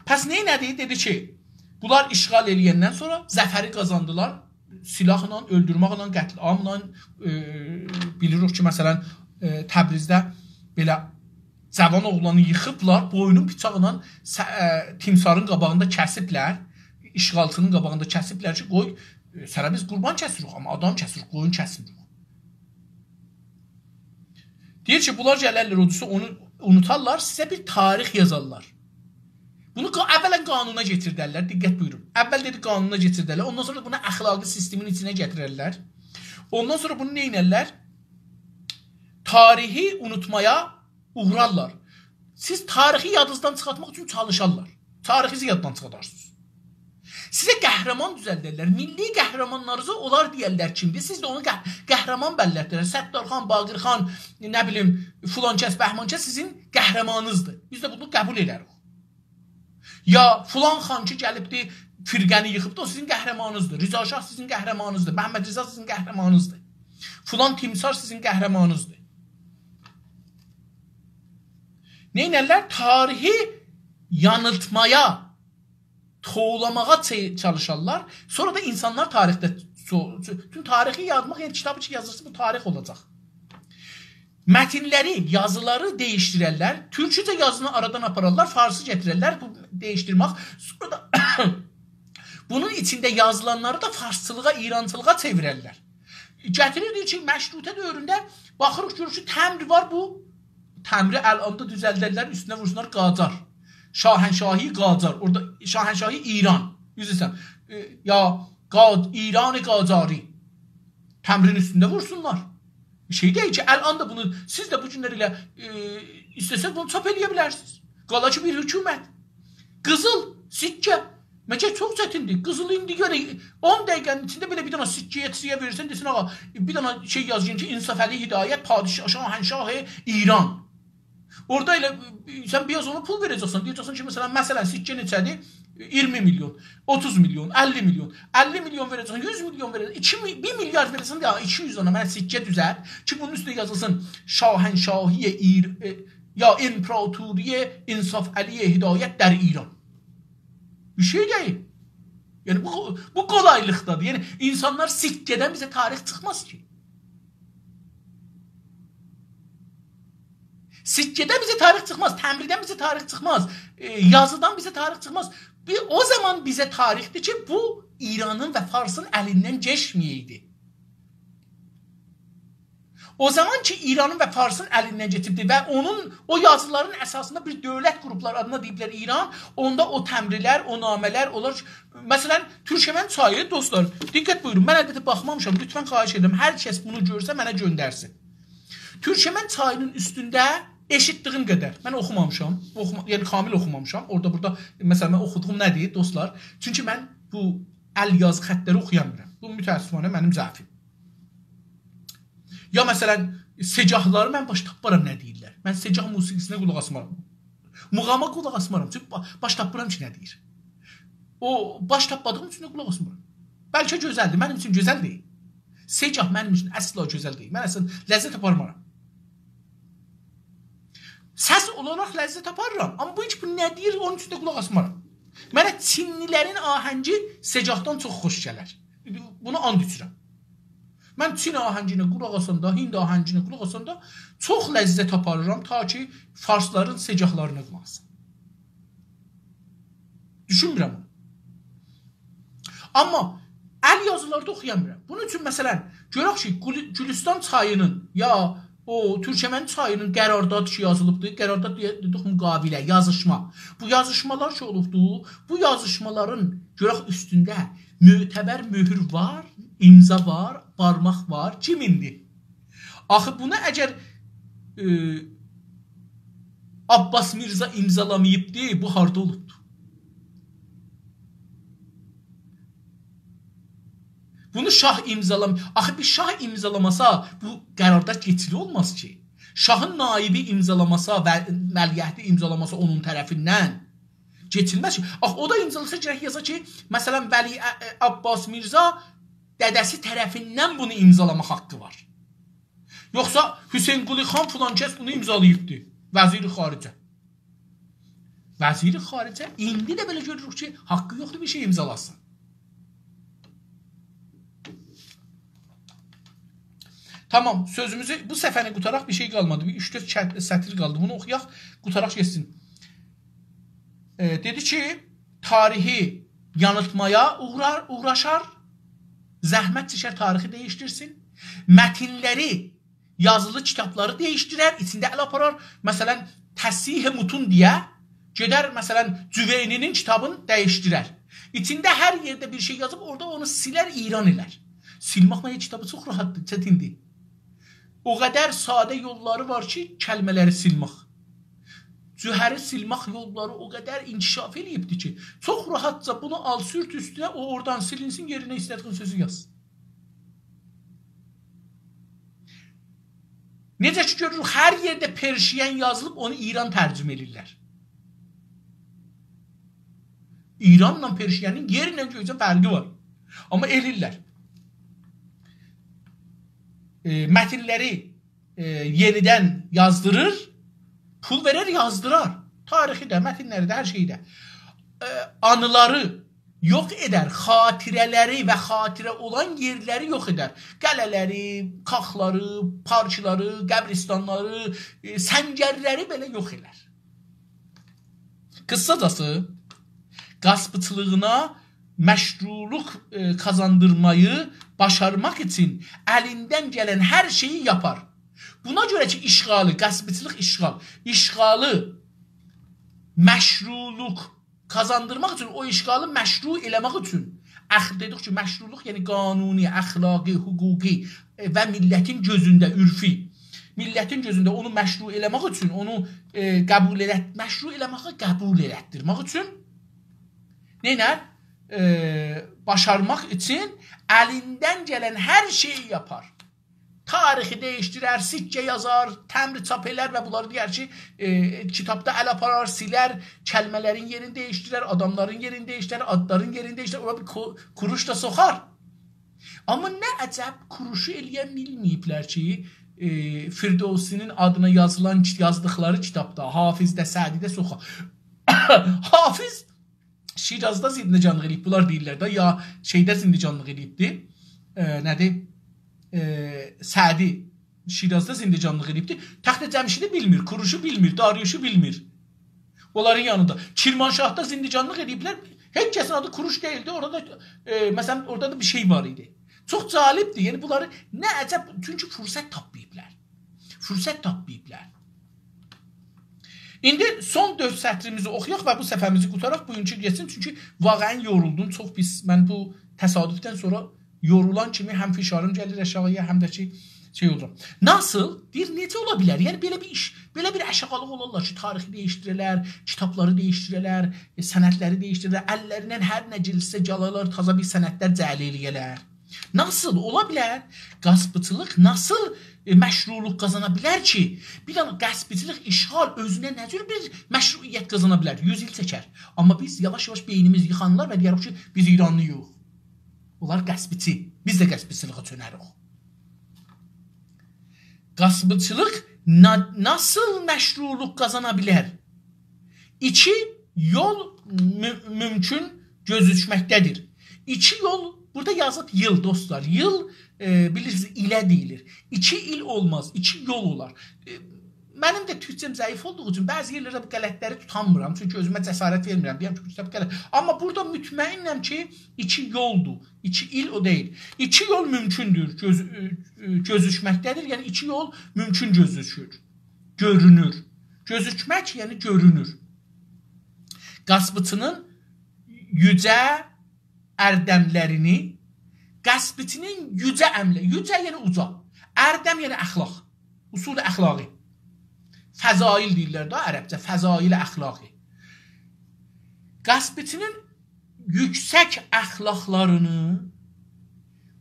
Speaker 1: Pəs neynədir? Dedi ki, bunlar işğal eləyəndən sonra zəfəri qazandılar. Silahla, öldürməklə, qətlamla, bilirik ki, məsələn, Təbrizdə belə cavan oğlanı yıxıblar, boynun bıçaqla timsarın qabağında kəsiblər, işğalçının qabağında kəsiblər ki, qoy, sənə biz qurban kəsirik, amma adam kəsirik, qoyun kəsirik. Deyir ki, bunlar gələrlər, odusu onu unutarlar, sizə bir tarix yazarlar. Bunu əvvələn qanuna getirdərlər, diqqət buyurun. Əvvəl dedi qanuna getirdərlər, ondan sonra bunu əxlaqi sistemin içinə gətirərlər. Ondan sonra bunu nə edərlər? Tarihi unutmaya uğrarlar. Siz tarixi yadınızdan çıxartmaq üçün çalışarlar. Tarixinizi yaddan çıxartarsınız. Sizə qəhrəman düzəldərlər. Milli qəhrəmanlarınızı onlar deyərlər kimdir. Siz də onu qəhrəman bəllətdirlər. Səttarxan, Baqirxan, nə bilim, filankəs, bəhmankəs sizin qəhrəmanınızdır. Biz də bunu qəbul edərik. Ya filan xan ki gəlibdir, firqəni yıxıbdır, o sizin qəhrəmanınızdır. Rıza Şah sizin qəhrəmanınızdır. Məhəmməd Rıza sizin qəhrəmanınızdır. Filan timsar sizin qəhrəmanınızdır. Neynərlər? Tarihi yanıltmaya, toğlamağa çalışarlar. Sonra da insanlar tarixdə, tüm tarixi yazmaq, yəni kitabı ki yazırsa bu tarix olacaq. Mətinləri, yazıları değiştirərlər. Türkçə yazını aradan apararlar, farsı gətirərlər, bu değiştirmək. Sonra da bunun içində yazılanları da farsçılığa, İrancılığa çevirərlər. Gətirirdir ki, məşrutə dövründə baxırıq, görürük ki, təmr var bu. Təmri əl-anda düzəldərlər, üstünə vursunlar Qacar. Şahənşahi Qacar. Orada Şahənşahi İran. Yüzüsən. Ya İran-ı Qacari. Təmrin üstündə vursunlar. Şey deyil ki, əl-anda bunu siz də bu günlər ilə istəsək bunu çap eləyə bilərsiniz. Qala ki, bir hökumət. Qızıl, sikkə. Məncə çox çətindir. Qızıl indi görə 10 dəqiqənin içində belə bir dana sikkəyə verirsən, desin, ağa, bir dana şey yazayım ki, İnsaf Əli Hidayət, Padişah, Şahənşahı İran. Orada elə sən biraz ona pul verəcəksən. Deyəcəksən ki, məsələn, sikkə neçədir? 20 milyon, 30 milyon, 50 milyon. 50 milyon verəcəksən, 100 milyon verəcəksən, 1 milyar verəcəksən, ya 200 dana mənə sikkə düzəlt ki, bunun üstündə yazılsın Şahənşahiyə ya İmparatoriyə İnsaf Əliyə Hidayət dər İran. Bir şey deyil. Yəni bu qolaylıqdadır. Yəni insanlar sikkədən bizə tarix çıxmaz ki. Sikkədən bizə tarix çıxmaz, təmridən bizə tarix çıxmaz, yazıdan bizə tarix çıxmaz. O zaman bizə tarixdir ki, bu İranın və Farsın əlindən geçməyəydi. O zaman ki, İranın və Farsın əlindən getibdi və o yazıların əsasında bir dövlət qrupları adına deyiblər İran, onda o təmrilər, o namələr olur. Məsələn, Türkmən çayı, dostlar, diqqət buyurun, mən əlbəttə baxmamışam, lütfən xahiş edirəm, hər kəs bunu görsə mənə göndərsin. Türkmən çayının üstündə eşitdiyim qədər, mən oxumamışam, yəni kamil oxumamışam, orada burada, məsələn, mən oxuduğum nədir, dostlar? Çünki mən bu əl yazı xətləri oxuyamıram. Bu mütəəssifanə mənim zəfim. Ya məsələn, secahları mən baş tapmaram nə deyirlər. Mən secah musiqisinə qulaq asmaram. Muğama qulaq asmaram. Çünki baş tapmıram ki, nə deyir. O baş tapmadığım üçün qulaq asmaram. Bəlkə gözəldir, mənim üçün gözəl deyil. Secah mənim üçün əsla gözəl deyil. Mən əslən ləzzət aparmaram. Səs olaraq ləzzət aparıram. Amma bu heç bu nə deyir, onun üçün də qulaq asmaram. Mənə Çinlilərin ahəngi secahdan çox xoş gələr. Bunu and içirəm. Mən Çin ahənginə qulaq asanda, Hind ahənginə qulaq asanda çox ləzzət aparıram ta ki, farsların secahlarına qulaq asam. Düşünmürəm onu. Amma əl yazılarda oxuyamıram. Bunun üçün məsələn, görək ki, Gülüstan çayının ya o Türkmən çayının qərardad ki yazılıbdır. Qərardad dedik müqavilə, yazışma. Bu yazışmalar ki olubdur. Bu yazışmaların görək üstündə mötəbər möhür var, imza var, barmaq var. Kimindir? Axı bunu əgər Abbas Mirza imzalamayıbdır, bu harda olubdur? Bunu şah imzalam. Axı bir şah imzalamasa bu qərardat keçili olmaz ki. Şahın naibi imzalamasa və məliyyəti imzalamasa onun tərəfindən keçilməz ki. Axı o da imzalasa gərək yaza ki, məsələn Vəli Abbas Mirza dədəsi tərəfindən bunu imzalamaq haqqı var. Yoxsa Hüseyn Quli xan filankəs bunu imzalayıbdır. Vəzir-i Xaricə. Vəzir-i Xaricə indi də belə görürük ki, haqqı yoxdur bir şey imzalasın. Tamam, sözümüzü bu səfəni qutaraq bir şey qalmadı. Bir 3-4 sətir qaldı. Bunu oxuyaq, qutaraq geçsin. Dedi ki, tarihi yanıltmaya uğraşar, zəhmət çəkər, tarixi değiştirsin. Mətinləri, yazılı kitabları değiştirər, içində əl aparar. Məsələn, təsih mutun deyə gedər, məsələn, Cüveyninin kitabını dəyişdirər. İçində hər yerdə bir şey yazıb, orada onu silər, İran elər. Silmək mənə kitabı çox rahatdır, çətindir. O qədər sadə yolları var ki, kəlmələri silmək. Cühəri silmək yolları o qədər inkişaf eləyibdir ki, çox rahatca bunu al, sürt üstünə, o oradan silinsin, yerinə istədiyin sözü yaz. Necə ki görürük, hər yerdə Persiyən yazılıb, onu İran tərcümə edirlər. İranla Persiyənin yerlə göycə fərqi var. Amma elirlər. Mətinləri yenidən yazdırır, pul verər, yazdırar. Tarixi də, mətinləri də, hər şeyi də. Anıları yox edər, xatirələri və xatirə olan yerləri yox edər. Qələləri, kaxları, parçaları, qəbristanları, səngərləri belə yox edər. Qısacası, qaspıçılığına məşruluq kazandırmayı başarmaq üçün əlindən gələn hər şeyi yapar. Buna görə ki, işğalı, qaspıçılıq işğalı məşruluq kazandırmaq üçün, o işğalı məşru eləmək üçün, dedik ki, məşruluq yəni qanuni, əxlaqi, hüquqi və millətin gözündə, ürfi, millətin gözündə onu məşru eləmək üçün, onu məşru eləməyi qəbul elətdirmək üçün neynər? Başarmaq üçün əlindən gələn hər şeyi yapar. Tarixi dəyişdirər, sikkə yazar, təmri çap elər və bunları deyər ki, kitabda əl aparar, silər, kəlmələrin yerini dəyişdirər, adamların yerini dəyişdirər, adların yerini dəyişdirər, ona bir kuruş da soxar. Amma nə əcəb kuruşu eləyən bilməyiblər ki, Firdevsinin adına yazdıqları kitabda, Hafizdə, Sədidə soxar. Hafiz Şirazda zindicanlıq eləyib, bunlar deyirlər də, ya şeydə zindicanlıq eləyibdir, nədir? Sədi Şirazda zindicanlıq eləyibdir, Təxtə Cəmşidi bilmir, Kuruşu bilmir, Dariyuşu bilmir. Onların yanında. Kirmanşahda zindicanlıq eləyiblər, heç kəsin adı Kuruş deyildi, orada məsələn, orada da bir şey var idi. Çox calibdir, yəni bunları nə əcəb, çünki fürsət tapmayıblər. Fürsət tapmayıblər. İndi son 4 sətrimizi oxuyaq və bu səfəmizi qutaraq bugünkü geçsin. Çünki vaqəən yoruldum. Çox pis. Mən bu təsadüfdən sonra yorulan kimi həm fişarım gəlir aşağıya, həm də ki şey olurum. Nasıl? Deyir, necə ola bilər? Yəni belə bir iş, belə bir əşaqalıq olarlar ki, tarixi dəyişdirələr, kitabları dəyişdirələr, sənətləri dəyişdirələr, əllərindən hər nə cilsə gələrlər, taza bir sənətlər cəl eləyələr. Nasıl ola bilər? Qaspıçılıq nasıl məşruluq qazana bilər ki, bir dənə qəsbçilik, işğal özünə nə cür bir məşruiyyət qazana bilər? 100 il çəkər. Amma biz yavaş-yavaş beynimiz yıxanlar və deyərik ki, biz İranlıyıq. Onlar qəsbçi. Biz də qəsbçiliğə çönərik. Qaspıçılıq nasıl məşruluq qazana bilər? 2 yol mümkün gözükməkdədir. 2 yol, burada yazıb yıl dostlar. Yıl bilirsiniz ilə deyilir. 2 il olmaz, 2 yol olar. Mənim də türkçəm zəif olduğu üçün bəzi yerlərdə bu qələtləri tutamıram. Çünki özümə cəsarət vermirəm. Deyəm ki, kitab qələt. Amma burada mütməinnəm ki, 2 yoldur. 2 il o deyil. 2 yol mümkündür, gözükməkdədir. Yəni 2 yol mümkün gözükür. Görünür. Gözükmək yəni görünür. Qaspıçının yücə ərdəmlərini, qəsbçinin yücə əmlə, yücə yəni uca, ərdəm yəni əxlaq, usul əxlaqi, fəzail deyirlər da ərəbcə, fəzail əxlaqi. Qəsbçinin yüksək əxlaqlarını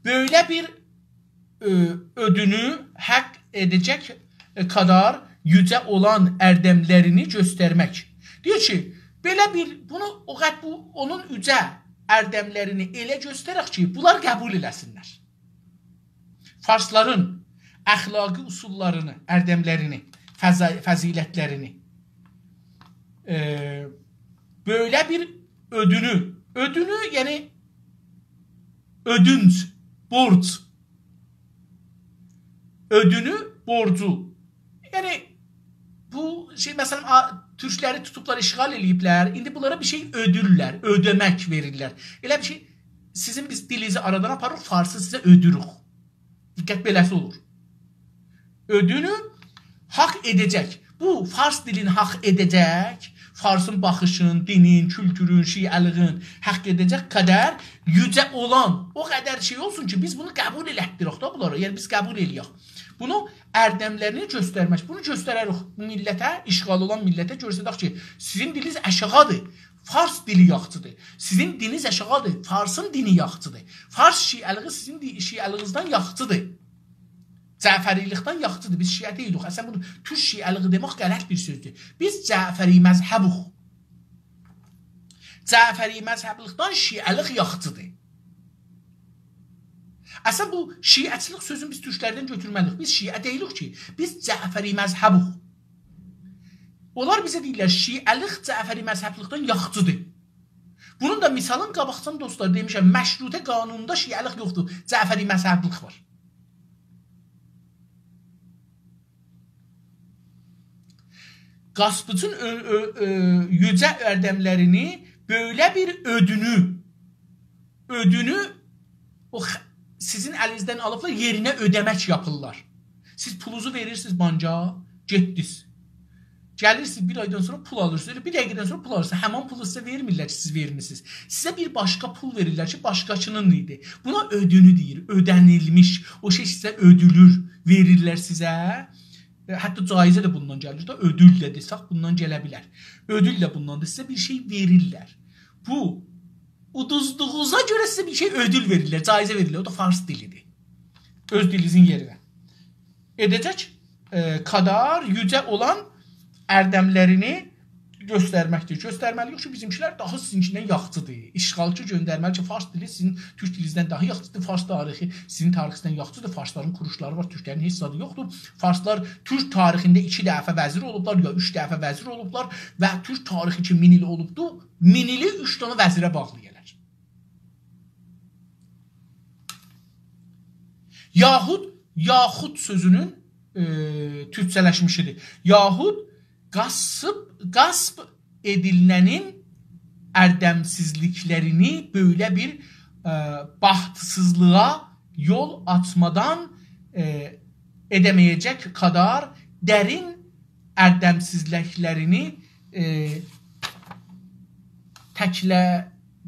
Speaker 1: böyle bir ödünü hak edecek kadar yüce olan erdemlerini göstermek. Diyor ki, belə bir bunu bu onun yüce erdemlerini elə göstərək ki, bunlar qəbul eləsinlər. Farsların əxlaqi usullarını, ərdəmlərini, fəzilətlərini böyle bir ödünü yəni ödünc, borc, ödünü, borcu. Yəni bu şey məsələn Türkləri tutublar, işğal eləyiblər. İndi bunlara bir şey ödürlər, ödəmək verirlər. Elə bir şey sizin biz dilinizi aradan aparırıq, farsı sizə ödürük. Diqqət beləsi olur. Ödünü hak edecek. bu fars dilini haqq edəcək, farsın baxışın, dinin, kültürün, şiəliğin haqq edəcək qədər yücə olan o qədər şey olsun ki, biz bunu qəbul elətdirək da bunlara. Yəni biz qəbul eləyək. Bunu ərdəmlərini göstərmək, bunu göstərərik millətə, işğal olan millətə göstərək ki, sizin diliniz aşağıdır. Fars dili yaxçıdır. Sizin dininiz aşağıdır. Farsın dini yaxçıdır. Fars şiəliği sizin şiəliğinizdən yaxçıdır. Cəfərilikdən yaxçıdır. Biz şiə deyilik. Əslən bunu türk şiəliği demək qələt bir sözdür. Biz Cəfəri məzhəbuq. Cəfəri məzhəblikdən şiəliq yaxçıdır. Əslən bu şiəçilik sözünü biz türklərdən götürməliyik. Biz şiə deyilik ki, biz Cəfəri məzhəbuq. Onlar bizə deyirlər, şiəlik Cəfəri məzhəblikdən yaxçıdır. Bunun da misalın qabaqcan dostlar demişəm, məşrutə qanununda şiəlik yoxdur, Cəfəri məzhəblik var. Qaspıçın yücə ərdəmlərini böyle bir ödünü o sizin əlinizdən alıblar yerinə ödəmək yapırlar. Siz pulunuzu verirsiniz banca, getdiniz. Gəlirsiniz bir aydan sonra pul alırsınız, bir dəqiqədən sonra pul alırsınız. Həman pulu sizə vermirlər ki, siz vermişsiniz. Sizə bir başqa pul verirlər ki, başqaçının idi. Buna ödünü deyir, ödənilmiş. O şey sizə ödülür, verirlər sizə. Hətta caizə də bundan gəlir də, ödül də desək bundan gələ bilər. Ödül də bundan da sizə bir şey verirlər. Bu uduzduğunuza görə sizə bir şey ödül verirlər, caizə verirlər. O da fars dilidir. Öz dilinizin yerinə. Edəcək kadar yücə olan ərdəmlərini göstərməkdir. Göstərməliyik ki, bizimkilər daha sizinkindən yaxçıdır. İşğalçı göndərməli ki, fars dili sizin türk dilinizdən daha yaxçıdır. Fars tarixi sizin tarixinizdən yaxçıdır. Farsların quruluşları var, türklərin heç zadı yoxdur. Farslar türk tarixində 2 dəfə vəzir olublar, ya 3 dəfə vəzir olublar və türk tarixi ki 1000 il olubdu. 1000 ili 3 dənə vəzirə bağlayırlar. Yaxud sözünün türkçələşmişidir. Yaxud gasp edilənin ərdəmsizliklərini böyle bir baxtsızlığa yol açmadan edemeyecek kadar dərin ərdəmsizliklərini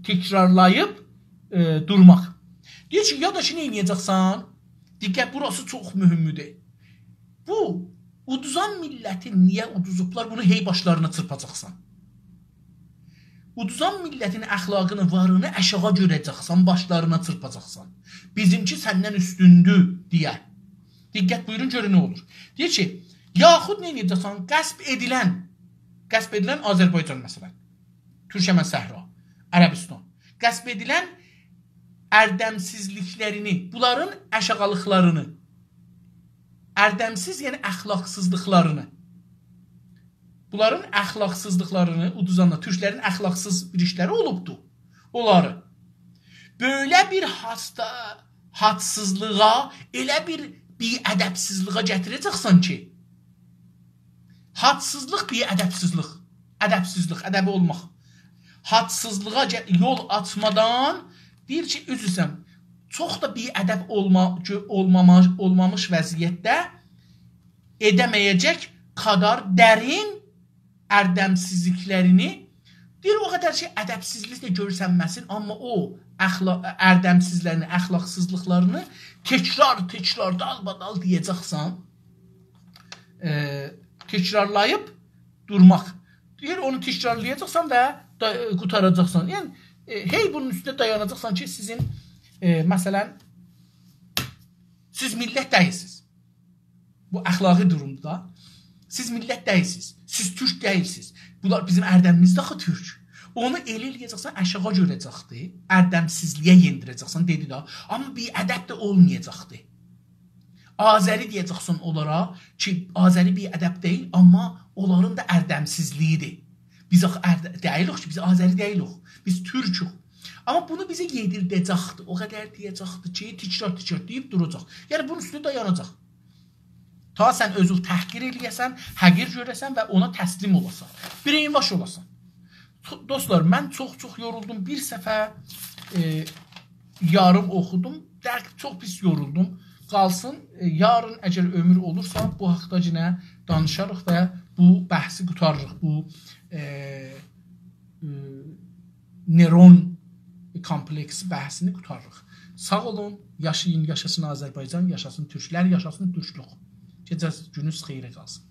Speaker 1: tekrarlayıb durmaq. Deyir ki, ya da ki, nə edəcəksən? Diqqət, burası çox mühümdür. Bu uduzan millətin niyə uduzublar? Bunu hey başlarına çırpacaqsan. Uduzan millətin əxlaqını, varını aşağı görəcəksən, başlarına çırpacaqsan. Bizimki səndən üstündür deyə. Diqqət, buyurun görün nə olur. Deyir ki, yaxud nə edəcəksən? Qəsb edilən Azərbaycan məsələn. Türkəmən Səhra, Ərəbistan. Qəsb edilən ərdəmsizliklərini, bunların aşağılıqlarını, ərdəmsiz, yəni əxlaqsızlıqlarını, bunların əxlaqsızlıqlarını uduzanlar, türklərin əxlaqsız bir işləri olubdu. Onları böyle bir hadsızlığa, elə bir biədəbsizliğə gətirəcəksən ki, hadsızlıq, biədəbsizlik, ədəbi olmaq, hadsızlığa yol açmadan deyir ki, üzrsən, çox da biədəb olmamış vəziyyətdə edəməyəcək kadar dərin ərdəmsizliklərini deyir, o qədər ki, ədəbsizlik də görsənməsin, amma o ərdəmsizlərini, əxlaqsızlıqlarını təkrar dalbadal deyəcəksən, təkrarlayıb durmaq. Deyir, onu təkrarlayacaqsan və qutaracaqsan. Yəni, hey bunun üstündə dayanacaqsan ki, sizin məsələn, siz millət deyilsiniz. Bu əxlaqi durumda. Siz millət deyilsiniz. Siz türk deyilsiniz. Bunlar bizim ərdəmimiz daxı türk. Onu eləyəcəksən, aşağı görəcəkdir. Ərdəmsizliyə yendirəcəksən, dedi da. Amma bir ədəb də olmayacaqdır. Azəri deyəcəksən onlara ki, Azəri bir ədəb deyil, amma onların da ərdəmsizliyidir. Biz deyilik ki, biz Azəri deyilik. Biz türkük. Amma bunu bizə yedirdəcəkdir. O qədər deyəcəkdir ki, təkrar deyib duracaq. Yəni, bunun üstündə dayanacaq. Ta sən özü təhqir eləyəsən, həqir görəsən və ona təslim olasan. Bireyinbaş olasan. Dostlar, mən çox yoruldum. Bir səfər yarım oxudum. Çox pis yoruldum. Qalsın, yarın əgər ömür olursa, bu haqda yenə danışarıq və bu bəhsi qutarırıq. Bu neron kompleks bəhsini qutarırıq. Sağ olun, yaşayın, yaşasın Azərbaycan, yaşasın türklər, yaşasın türklük. Gecəniz gününüz xeyirə qalsın.